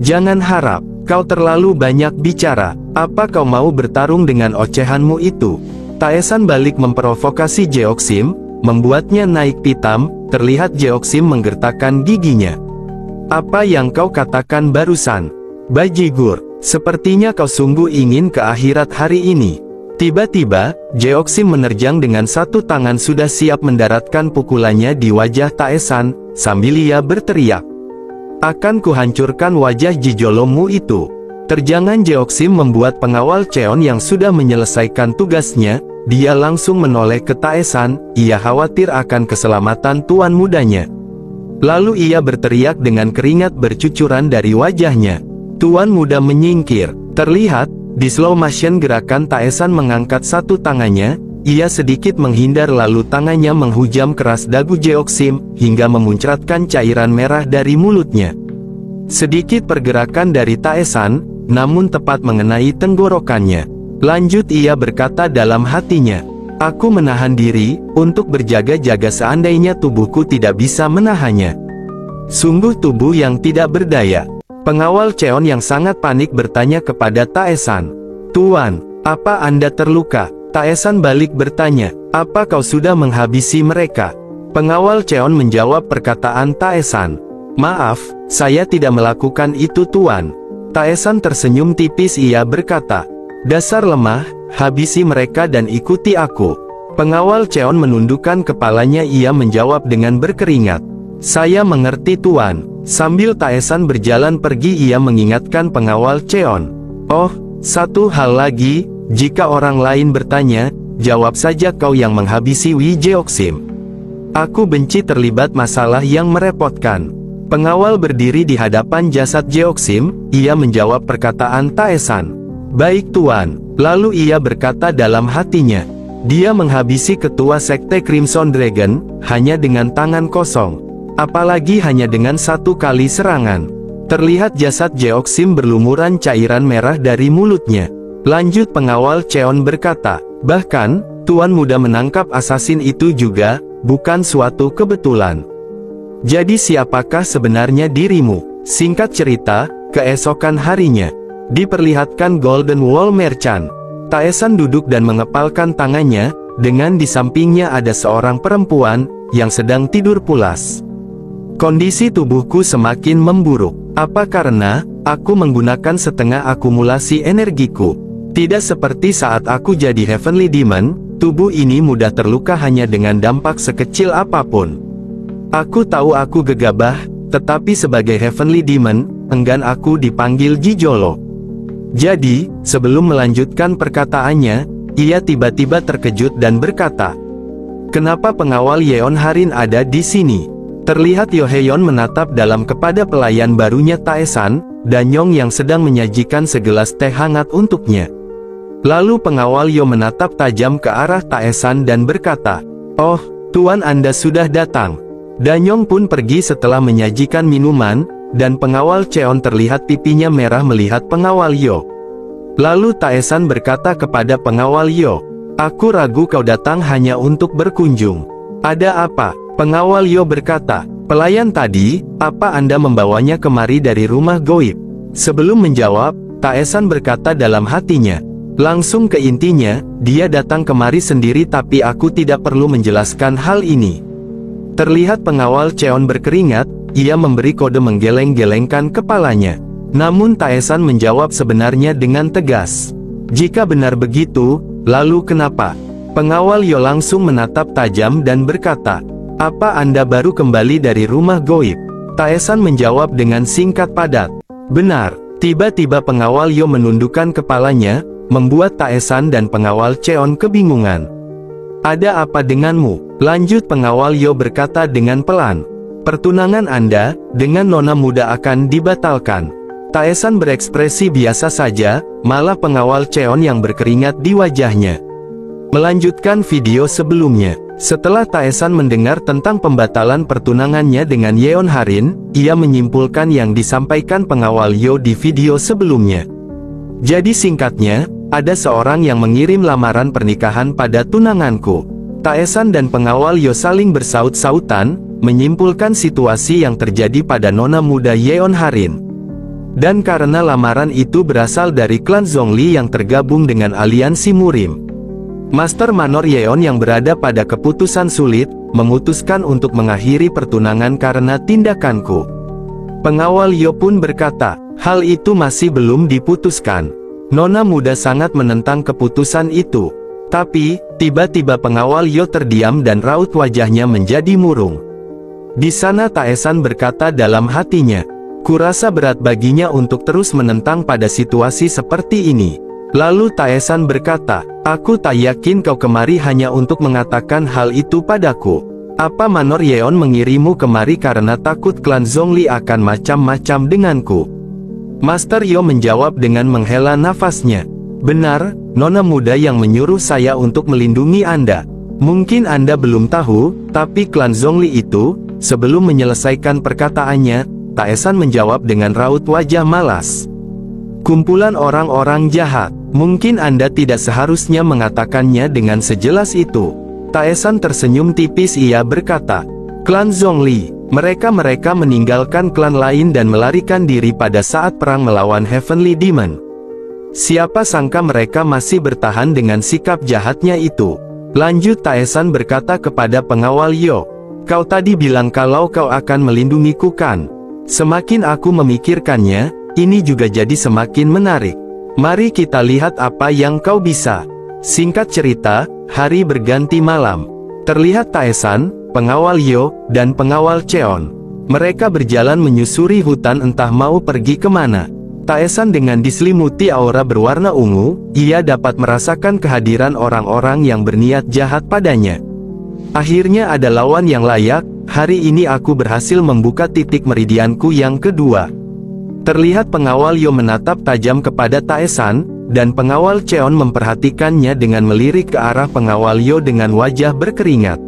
Jangan harap, kau terlalu banyak bicara. Apa kau mau bertarung dengan ocehanmu itu? Taesan balik memprovokasi Jeoksim, membuatnya naik pitam. Terlihat Jeoksim menggertakkan giginya. Apa yang kau katakan barusan? Bajigur, sepertinya kau sungguh ingin ke akhirat hari ini. Tiba-tiba, Jeoksim menerjang dengan satu tangan sudah siap mendaratkan pukulannya di wajah Taesan, sambil ia berteriak. Akan kuhancurkan wajah Jijolomu itu. Terjangan Jeoksim membuat pengawal Cheon yang sudah menyelesaikan tugasnya. Dia langsung menoleh ke Taesan, ia khawatir akan keselamatan tuan mudanya. Lalu ia berteriak dengan keringat bercucuran dari wajahnya. Tuan muda menyingkir. Terlihat, di slow motion gerakan Taesan mengangkat satu tangannya, ia sedikit menghindar lalu tangannya menghujam keras dagu Jeoksim, hingga memuncratkan cairan merah dari mulutnya. Sedikit pergerakan dari Taesan, namun tepat mengenai tenggorokannya. Lanjut ia berkata dalam hatinya, aku menahan diri, untuk berjaga-jaga seandainya tubuhku tidak bisa menahannya. Sungguh tubuh yang tidak berdaya. Pengawal Cheon yang sangat panik bertanya kepada Taesan. Tuan, apa Anda terluka? Taesan balik bertanya, apa kau sudah menghabisi mereka? Pengawal Cheon menjawab perkataan Taesan. Maaf, saya tidak melakukan itu tuan. Taesan tersenyum tipis ia berkata. Dasar lemah, habisi mereka dan ikuti aku. Pengawal Cheon menundukkan kepalanya ia menjawab dengan berkeringat. Saya mengerti tuan. Sambil Taesan berjalan pergi ia mengingatkan pengawal Cheon. Oh, satu hal lagi, jika orang lain bertanya, jawab saja kau yang menghabisi Wi Jeoksim. Aku benci terlibat masalah yang merepotkan. Pengawal berdiri di hadapan jasad Jeoksim, ia menjawab perkataan Taesan. Baik tuan, lalu ia berkata dalam hatinya. Dia menghabisi ketua sekte Crimson Dragon, hanya dengan tangan kosong. Apalagi hanya dengan satu kali serangan. Terlihat jasad Jeoksim berlumuran cairan merah dari mulutnya. Lanjut pengawal Cheon berkata, bahkan, tuan muda menangkap asasin itu juga, bukan suatu kebetulan. Jadi siapakah sebenarnya dirimu? Singkat cerita, keesokan harinya. Diperlihatkan Golden Wall Merchant. Taesan duduk dan mengepalkan tangannya, dengan di sampingnya ada seorang perempuan, yang sedang tidur pulas. Kondisi tubuhku semakin memburuk. Apa karena, aku menggunakan setengah akumulasi energiku? Tidak seperti saat aku jadi Heavenly Demon, tubuh ini mudah terluka hanya dengan dampak sekecil apapun. Aku tahu aku gegabah, tetapi sebagai Heavenly Demon, enggan aku dipanggil Jijolo. Jadi, sebelum melanjutkan perkataannya, ia tiba-tiba terkejut dan berkata, kenapa pengawal Yeon Harin ada di sini? Terlihat Yoheon menatap dalam kepada pelayan barunya Taesan, Danyong yang sedang menyajikan segelas teh hangat untuknya. Lalu pengawal Yo menatap tajam ke arah Taesan dan berkata, oh, tuan Anda sudah datang. Danyong pun pergi setelah menyajikan minuman, dan pengawal Cheon terlihat pipinya merah melihat pengawal Yo. Lalu Taesan berkata kepada pengawal Yo, aku ragu kau datang hanya untuk berkunjung. Ada apa? Pengawal Yo berkata, pelayan tadi, apa Anda membawanya kemari dari rumah goib? Sebelum menjawab, Taesan berkata dalam hatinya, langsung ke intinya, dia datang kemari sendiri tapi aku tidak perlu menjelaskan hal ini. Terlihat pengawal Cheon berkeringat, ia memberi kode menggeleng-gelengkan kepalanya. Namun Taesan menjawab sebenarnya dengan tegas. Jika benar begitu, lalu kenapa? Pengawal Yo langsung menatap tajam dan berkata, apa Anda baru kembali dari rumah goib? Taesan menjawab dengan singkat padat. Benar. Tiba-tiba pengawal Yo menundukkan kepalanya, membuat Taesan dan pengawal Cheon kebingungan. Ada apa denganmu? Lanjut pengawal Yo berkata dengan pelan. Pertunangan Anda, dengan nona muda akan dibatalkan. Taesan berekspresi biasa saja, malah pengawal Cheon yang berkeringat di wajahnya. Melanjutkan video sebelumnya. Setelah Taesan mendengar tentang pembatalan pertunangannya dengan Yeon Harin, ia menyimpulkan yang disampaikan pengawal Yo di video sebelumnya. Jadi singkatnya, ada seorang yang mengirim lamaran pernikahan pada tunanganku. Taesan dan pengawal Yo saling bersaut-sautan, menyimpulkan situasi yang terjadi pada nona muda Yeon Harin. Dan karena lamaran itu berasal dari klan Zhongli yang tergabung dengan aliansi Murim, Master Manor Yeon yang berada pada keputusan sulit, memutuskan untuk mengakhiri pertunangan karena tindakanku. Pengawal Yo pun berkata, hal itu masih belum diputuskan. Nona muda sangat menentang keputusan itu. Tapi, tiba-tiba pengawal Yo terdiam dan raut wajahnya menjadi murung. Di sana Taesan berkata dalam hatinya, kurasa berat baginya untuk terus menentang pada situasi seperti ini. Lalu Taesan berkata, aku tak yakin kau kemari hanya untuk mengatakan hal itu padaku. Apa Manor Yeon mengirimu kemari karena takut klan Zhongli akan macam-macam denganku? Master Yo menjawab dengan menghela nafasnya. Benar, Nona muda yang menyuruh saya untuk melindungi Anda. Mungkin Anda belum tahu, tapi klan Zhongli itu, sebelum menyelesaikan perkataannya, Taesan menjawab dengan raut wajah malas. Kumpulan orang-orang jahat. Mungkin Anda tidak seharusnya mengatakannya dengan sejelas itu. Taesan tersenyum tipis, ia berkata, klan Zhongli, mereka meninggalkan klan lain dan melarikan diri pada saat perang melawan Heavenly Demon. Siapa sangka mereka masih bertahan dengan sikap jahatnya itu. Lanjut Taesan berkata kepada pengawal Yo, kau tadi bilang kalau kau akan melindungiku kan? Semakin aku memikirkannya, ini juga jadi semakin menarik. Mari kita lihat apa yang kau bisa. Singkat cerita, hari berganti malam. Terlihat Taesan, pengawal Yo, dan pengawal Cheon. Mereka berjalan menyusuri hutan entah mau pergi kemana. Taesan dengan diselimuti aura berwarna ungu, ia dapat merasakan kehadiran orang-orang yang berniat jahat padanya. Akhirnya ada lawan yang layak. Hari ini aku berhasil membuka titik meridianku yang kedua. Terlihat pengawal Yo menatap tajam kepada Taesan, dan pengawal Cheon memperhatikannya dengan melirik ke arah pengawal Yo dengan wajah berkeringat.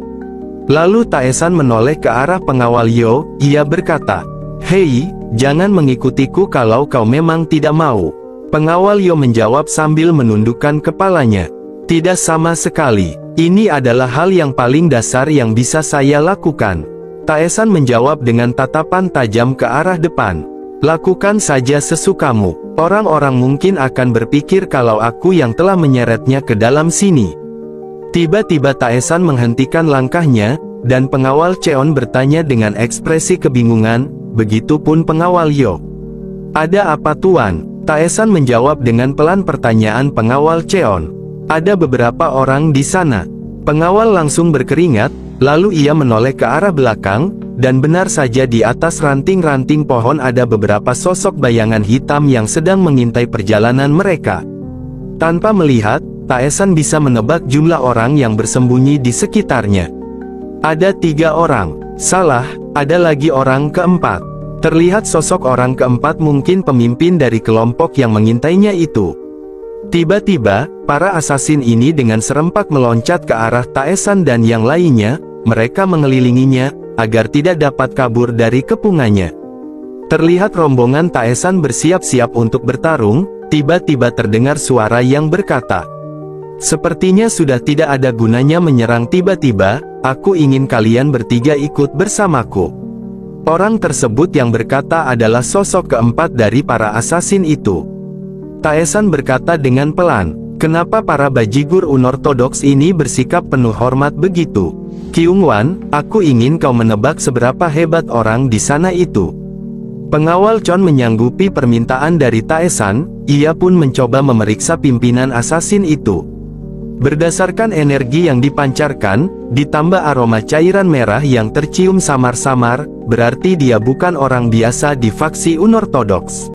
Lalu Taesan menoleh ke arah pengawal Yo, ia berkata, hei, jangan mengikutiku kalau kau memang tidak mau. Pengawal Yo menjawab sambil menundukkan kepalanya. Tidak sama sekali. Ini adalah hal yang paling dasar yang bisa saya lakukan. Taesan menjawab dengan tatapan tajam ke arah depan. Lakukan saja sesukamu. Orang-orang mungkin akan berpikir kalau aku yang telah menyeretnya ke dalam sini. Tiba-tiba Taesan menghentikan langkahnya, dan pengawal Cheon bertanya dengan ekspresi kebingungan, begitupun pengawal Yo. Ada apa tuan? Taesan menjawab dengan pelan pertanyaan pengawal Cheon. Ada beberapa orang di sana. Pengawal langsung berkeringat, lalu ia menoleh ke arah belakang, dan benar saja di atas ranting-ranting pohon ada beberapa sosok bayangan hitam yang sedang mengintai perjalanan mereka. Tanpa melihat, Taesan bisa menebak jumlah orang yang bersembunyi di sekitarnya. Ada 3 orang. Salah, ada lagi orang keempat. Terlihat sosok orang keempat mungkin pemimpin dari kelompok yang mengintainya itu. Tiba-tiba, para asasin ini dengan serempak meloncat ke arah Taesan dan yang lainnya. Mereka mengelilinginya, agar tidak dapat kabur dari kepungannya. Terlihat rombongan Taesan bersiap-siap untuk bertarung. Tiba-tiba terdengar suara yang berkata, sepertinya sudah tidak ada gunanya menyerang tiba-tiba, aku ingin kalian bertiga ikut bersamaku. Orang tersebut yang berkata adalah sosok keempat dari para asasin itu. Taesan berkata dengan pelan, kenapa para bajigur unortodoks ini bersikap penuh hormat begitu? Kyungwan, aku ingin kau menebak seberapa hebat orang di sana itu. Pengawal Chon menyanggupi permintaan dari Taesan, ia pun mencoba memeriksa pimpinan asasin itu. Berdasarkan energi yang dipancarkan, ditambah aroma cairan merah yang tercium samar-samar, berarti dia bukan orang biasa di faksi unortodoks.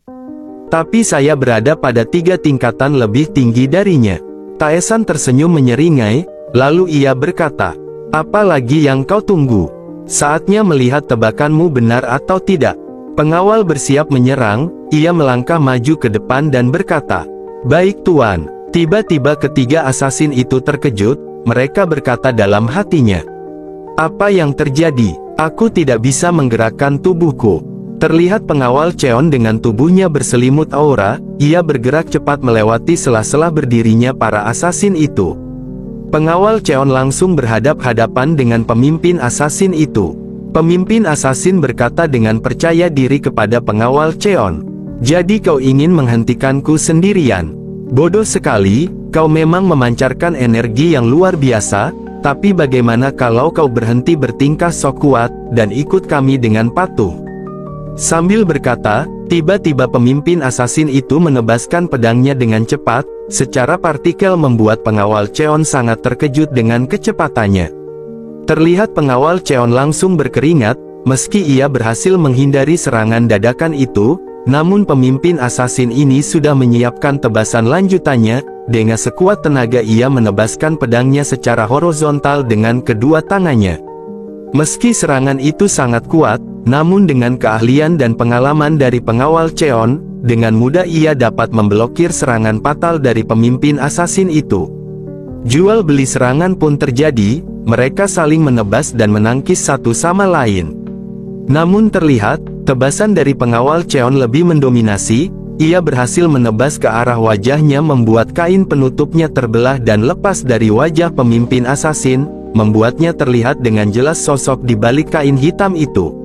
Tapi saya berada pada 3 tingkatan lebih tinggi darinya. Taesan tersenyum menyeringai, lalu ia berkata, apa lagi yang kau tunggu? Saatnya melihat tebakanmu benar atau tidak. Pengawal bersiap menyerang, ia melangkah maju ke depan dan berkata, baik tuan. Tiba-tiba ketiga asasin itu terkejut, mereka berkata dalam hatinya, apa yang terjadi? Aku tidak bisa menggerakkan tubuhku. Terlihat pengawal Cheon dengan tubuhnya berselimut aura, ia bergerak cepat melewati sela-sela berdirinya para asasin itu. Pengawal Cheon langsung berhadap-hadapan dengan pemimpin asasin itu. Pemimpin asasin berkata dengan percaya diri kepada pengawal Cheon, Jadi kau ingin menghentikanku sendirian? Bodoh sekali, kau memang memancarkan energi yang luar biasa, tapi bagaimana kalau kau berhenti bertingkah sok kuat, dan ikut kami dengan patuh? Sambil berkata, tiba-tiba pemimpin asasin itu menebaskan pedangnya dengan cepat, secara partikel membuat pengawal Cheon sangat terkejut dengan kecepatannya. Terlihat pengawal Cheon langsung berkeringat, meski ia berhasil menghindari serangan dadakan itu, namun pemimpin asasin ini sudah menyiapkan tebasan lanjutannya. Dengan sekuat tenaga ia menebaskan pedangnya secara horizontal dengan kedua tangannya. Meski serangan itu sangat kuat, namun dengan keahlian dan pengalaman dari pengawal Cheon, dengan mudah ia dapat memblokir serangan fatal dari pemimpin asasin itu. Jual beli serangan pun terjadi, mereka saling menebas dan menangkis satu sama lain. Namun terlihat, tebasan dari pengawal Cheon lebih mendominasi. Ia berhasil menebas ke arah wajahnya membuat kain penutupnya terbelah dan lepas dari wajah pemimpin asasin, membuatnya terlihat dengan jelas sosok di balik kain hitam itu.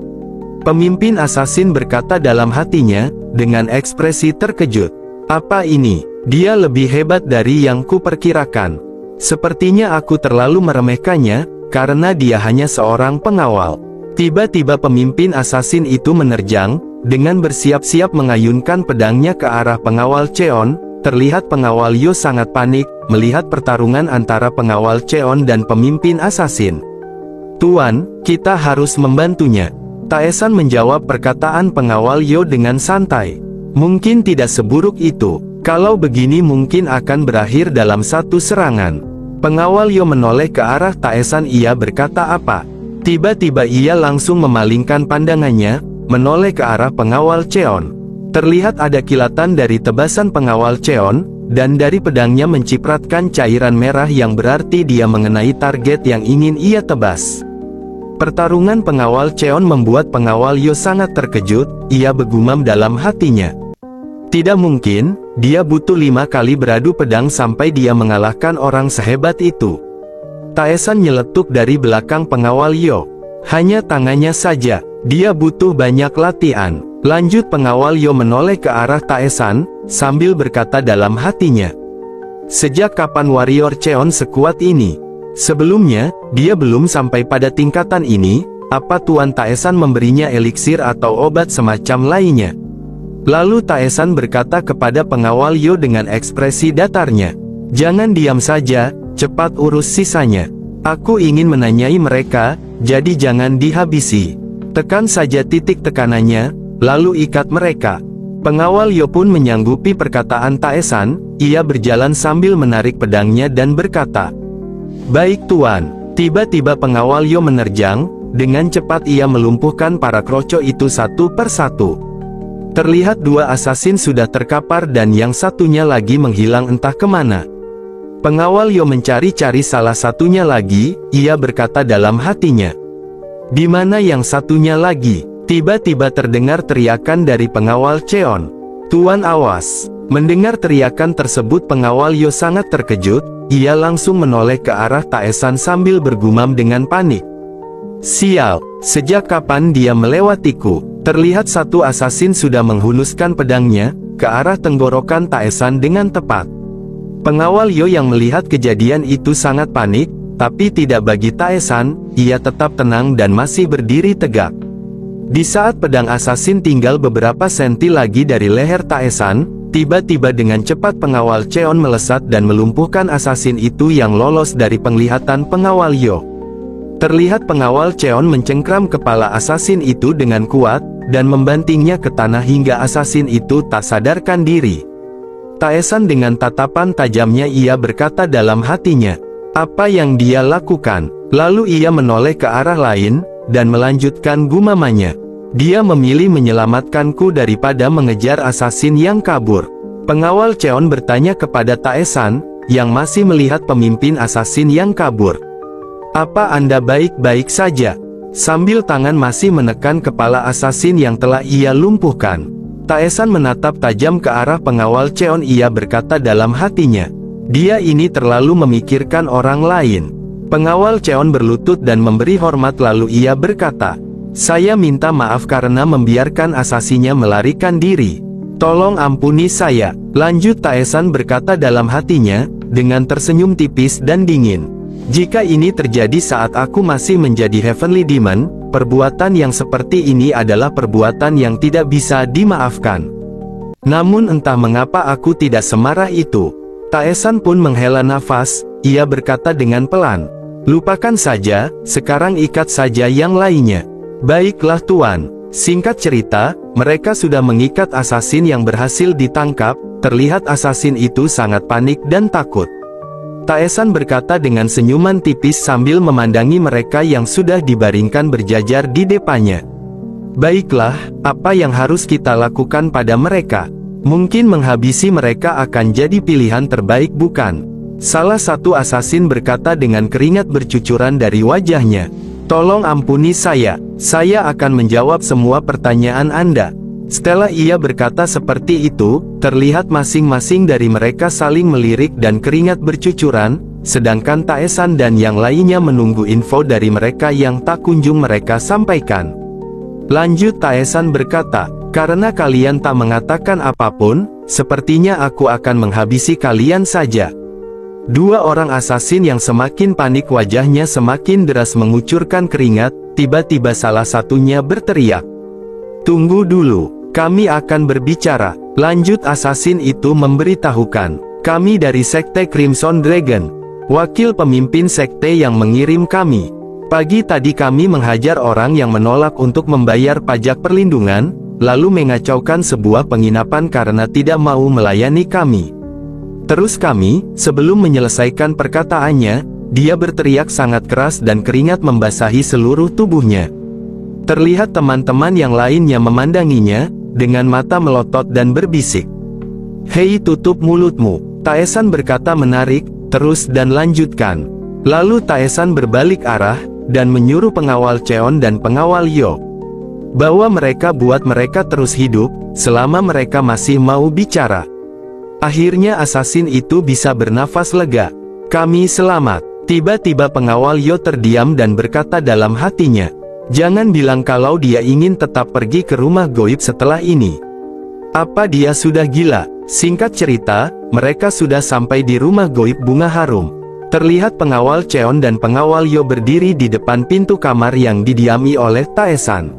Pemimpin asasin berkata dalam hatinya, dengan ekspresi terkejut, "Apa ini? Dia lebih hebat dari yang kuperkirakan. Sepertinya aku terlalu meremehkannya, karena dia hanya seorang pengawal." Tiba-tiba pemimpin asasin itu menerjang, dengan bersiap-siap mengayunkan pedangnya ke arah pengawal Cheon. Terlihat pengawal Yo sangat panik, melihat pertarungan antara pengawal Cheon dan pemimpin asasin. "Tuan, kita harus membantunya." Taesan menjawab perkataan pengawal Yo dengan santai. "Mungkin tidak seburuk itu. Kalau begini mungkin akan berakhir dalam satu serangan." Pengawal Yo menoleh ke arah Taesan. Ia berkata apa? Tiba-tiba ia langsung memalingkan pandangannya, menoleh ke arah pengawal Cheon. Terlihat ada kilatan dari tebasan pengawal Cheon, dan dari pedangnya mencipratkan cairan merah yang berarti dia mengenai target yang ingin ia tebas. Pertarungan pengawal Cheon membuat pengawal Yo sangat terkejut. Ia bergumam dalam hatinya. Tidak mungkin, dia butuh 5 kali beradu pedang sampai dia mengalahkan orang sehebat itu. Taesan nyeletuk dari belakang pengawal Yo. "Hanya tangannya saja, dia butuh banyak latihan." Lanjut pengawal Yo menoleh ke arah Taesan, sambil berkata dalam hatinya, "Sejak kapan warrior Cheon sekuat ini? Sebelumnya, dia belum sampai pada tingkatan ini. Apa Tuan Taesan memberinya eliksir atau obat semacam lainnya?" Lalu Taesan berkata kepada pengawal Yo dengan ekspresi datarnya, "Jangan diam saja, cepat urus sisanya. Aku ingin menanyai mereka, jadi jangan dihabisi. Tekan saja titik tekanannya, lalu ikat mereka." Pengawal Yo pun menyanggupi perkataan Taesan. Ia berjalan sambil menarik pedangnya dan berkata, "Baik Tuan." Tiba-tiba pengawal Yo menerjang, dengan cepat ia melumpuhkan para kroco itu satu persatu. Terlihat 2 asasin sudah terkapar dan yang satunya lagi menghilang entah kemana. Pengawal Yo mencari-cari salah satunya lagi. Ia berkata dalam hatinya, "Di mana yang satunya lagi?" Tiba-tiba terdengar teriakan dari pengawal Cheon. "Tuan awas!" Mendengar teriakan tersebut pengawal Yo sangat terkejut. Ia langsung menoleh ke arah Taesan sambil bergumam dengan panik, "Sial, sejak kapan dia melewatiku?" Terlihat satu asasin sudah menghunuskan pedangnya ke arah tenggorokan Taesan dengan tepat. Pengawal Yo yang melihat kejadian itu sangat panik, tapi tidak bagi Taesan. Ia tetap tenang dan masih berdiri tegak. Di saat pedang asasin tinggal beberapa senti lagi dari leher Taesan, tiba-tiba dengan cepat pengawal Cheon melesat dan melumpuhkan asasin itu yang lolos dari penglihatan pengawal Yo. Terlihat pengawal Cheon mencengkram kepala asasin itu dengan kuat, dan membantingnya ke tanah hingga asasin itu tak sadarkan diri. Taesan dengan tatapan tajamnya ia berkata dalam hatinya, "Apa yang dia lakukan?" Lalu ia menoleh ke arah lain, dan melanjutkan gumamannya, "Dia memilih menyelamatkanku daripada mengejar asasin yang kabur." Pengawal Cheon bertanya kepada Taesan, yang masih melihat pemimpin asasin yang kabur, "Apa Anda baik-baik saja?" Sambil tangan masih menekan kepala asasin yang telah ia lumpuhkan. Taesan menatap tajam ke arah pengawal Cheon. Ia berkata dalam hatinya, "Dia ini terlalu memikirkan orang lain." Pengawal Cheon berlutut dan memberi hormat lalu ia berkata, "Saya minta maaf karena membiarkan asasinya melarikan diri." Tolong ampuni saya, lanjut Taesan berkata dalam hatinya, dengan tersenyum tipis dan dingin. Jika ini terjadi saat aku masih menjadi Heavenly Demon, perbuatan yang seperti ini adalah perbuatan yang tidak bisa dimaafkan. Namun entah mengapa aku tidak semarah itu. Taesan pun menghela nafas, ia berkata dengan pelan. Lupakan saja, sekarang ikat saja yang lainnya. Baiklah Tuan. Singkat cerita, mereka sudah mengikat asasin yang berhasil ditangkap. Terlihat asasin itu sangat panik dan takut. Taesan berkata dengan senyuman tipis sambil memandangi mereka yang sudah dibaringkan berjajar di depannya. Baiklah, apa yang harus kita lakukan pada mereka? Mungkin menghabisi mereka akan jadi pilihan terbaik bukan? Salah satu asasin berkata dengan keringat bercucuran dari wajahnya. Tolong ampuni saya akan menjawab semua pertanyaan Anda. Setelah ia berkata seperti itu, terlihat masing-masing dari mereka saling melirik dan keringat bercucuran, sedangkan Taesan dan yang lainnya menunggu info dari mereka yang tak kunjung mereka sampaikan. Lanjut Taesan berkata, karena kalian tak mengatakan apapun, sepertinya aku akan menghabisi kalian saja. Dua orang asasin yang semakin panik wajahnya semakin deras mengucurkan keringat, tiba-tiba salah satunya berteriak. Tunggu dulu, kami akan berbicara. Lanjut asasin itu memberitahukan, kami dari Sekte Crimson Dragon, wakil pemimpin sekte yang mengirim kami. Pagi tadi kami menghajar orang yang menolak untuk membayar pajak perlindungan, lalu mengacaukan sebuah penginapan karena tidak mau melayani kami. Terus kami, sebelum menyelesaikan perkataannya, dia berteriak sangat keras dan keringat membasahi seluruh tubuhnya. Terlihat teman-teman yang lainnya memandanginya, dengan mata melotot dan berbisik. Hei tutup mulutmu, Taesan berkata menarik, terus dan lanjutkan. Lalu Taesan berbalik arah, dan menyuruh pengawal Cheon dan pengawal Yo. Bahwa mereka buat mereka terus hidup, selama mereka masih mau bicara. Akhirnya asasin itu bisa bernafas lega. Kami selamat. Tiba-tiba pengawal Yo terdiam dan berkata dalam hatinya. Jangan bilang kalau dia ingin tetap pergi ke rumah goib setelah ini. Apa dia sudah gila? Singkat cerita, mereka sudah sampai di rumah goib bunga harum. Terlihat pengawal Cheon dan pengawal Yo berdiri di depan pintu kamar yang didiami oleh Taesan.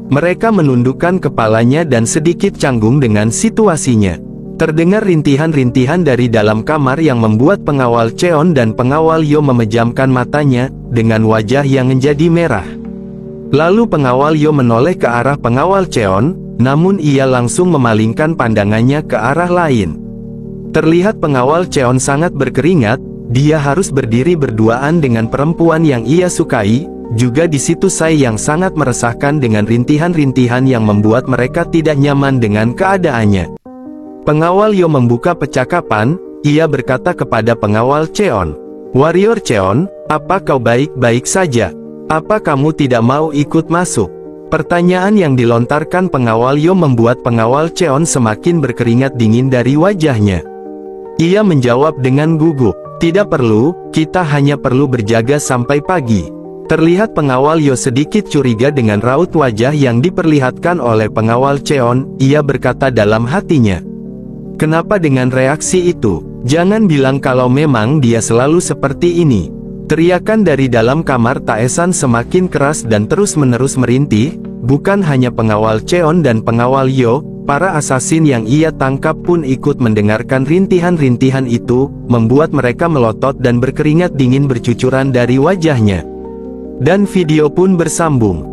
Mereka menundukkan kepalanya dan sedikit canggung dengan situasinya. Terdengar rintihan-rintihan dari dalam kamar yang membuat pengawal Cheon dan pengawal Yo memejamkan matanya, dengan wajah yang menjadi merah. Lalu pengawal Yo menoleh ke arah pengawal Cheon, namun ia langsung memalingkan pandangannya ke arah lain. Terlihat pengawal Cheon sangat berkeringat, dia harus berdiri berduaan dengan perempuan yang ia sukai, juga di situ Sai yang sangat meresahkan dengan rintihan-rintihan yang membuat mereka tidak nyaman dengan keadaannya. Pengawal Yo membuka percakapan, ia berkata kepada pengawal Cheon. Warrior Cheon, apa kau baik-baik saja? Apa kamu tidak mau ikut masuk? Pertanyaan yang dilontarkan pengawal Yo membuat pengawal Cheon semakin berkeringat dingin dari wajahnya. Ia menjawab dengan gugup, tidak perlu, kita hanya perlu berjaga sampai pagi. Terlihat pengawal Yo sedikit curiga dengan raut wajah yang diperlihatkan oleh pengawal Cheon, ia berkata dalam hatinya. Kenapa dengan reaksi itu? Jangan bilang kalau memang dia selalu seperti ini. Teriakan dari dalam kamar Taesan semakin keras dan terus-menerus merintih, bukan hanya pengawal Cheon dan pengawal Yo, para asasin yang ia tangkap pun ikut mendengarkan rintihan-rintihan itu, membuat mereka melotot dan berkeringat dingin bercucuran dari wajahnya. Dan video pun bersambung.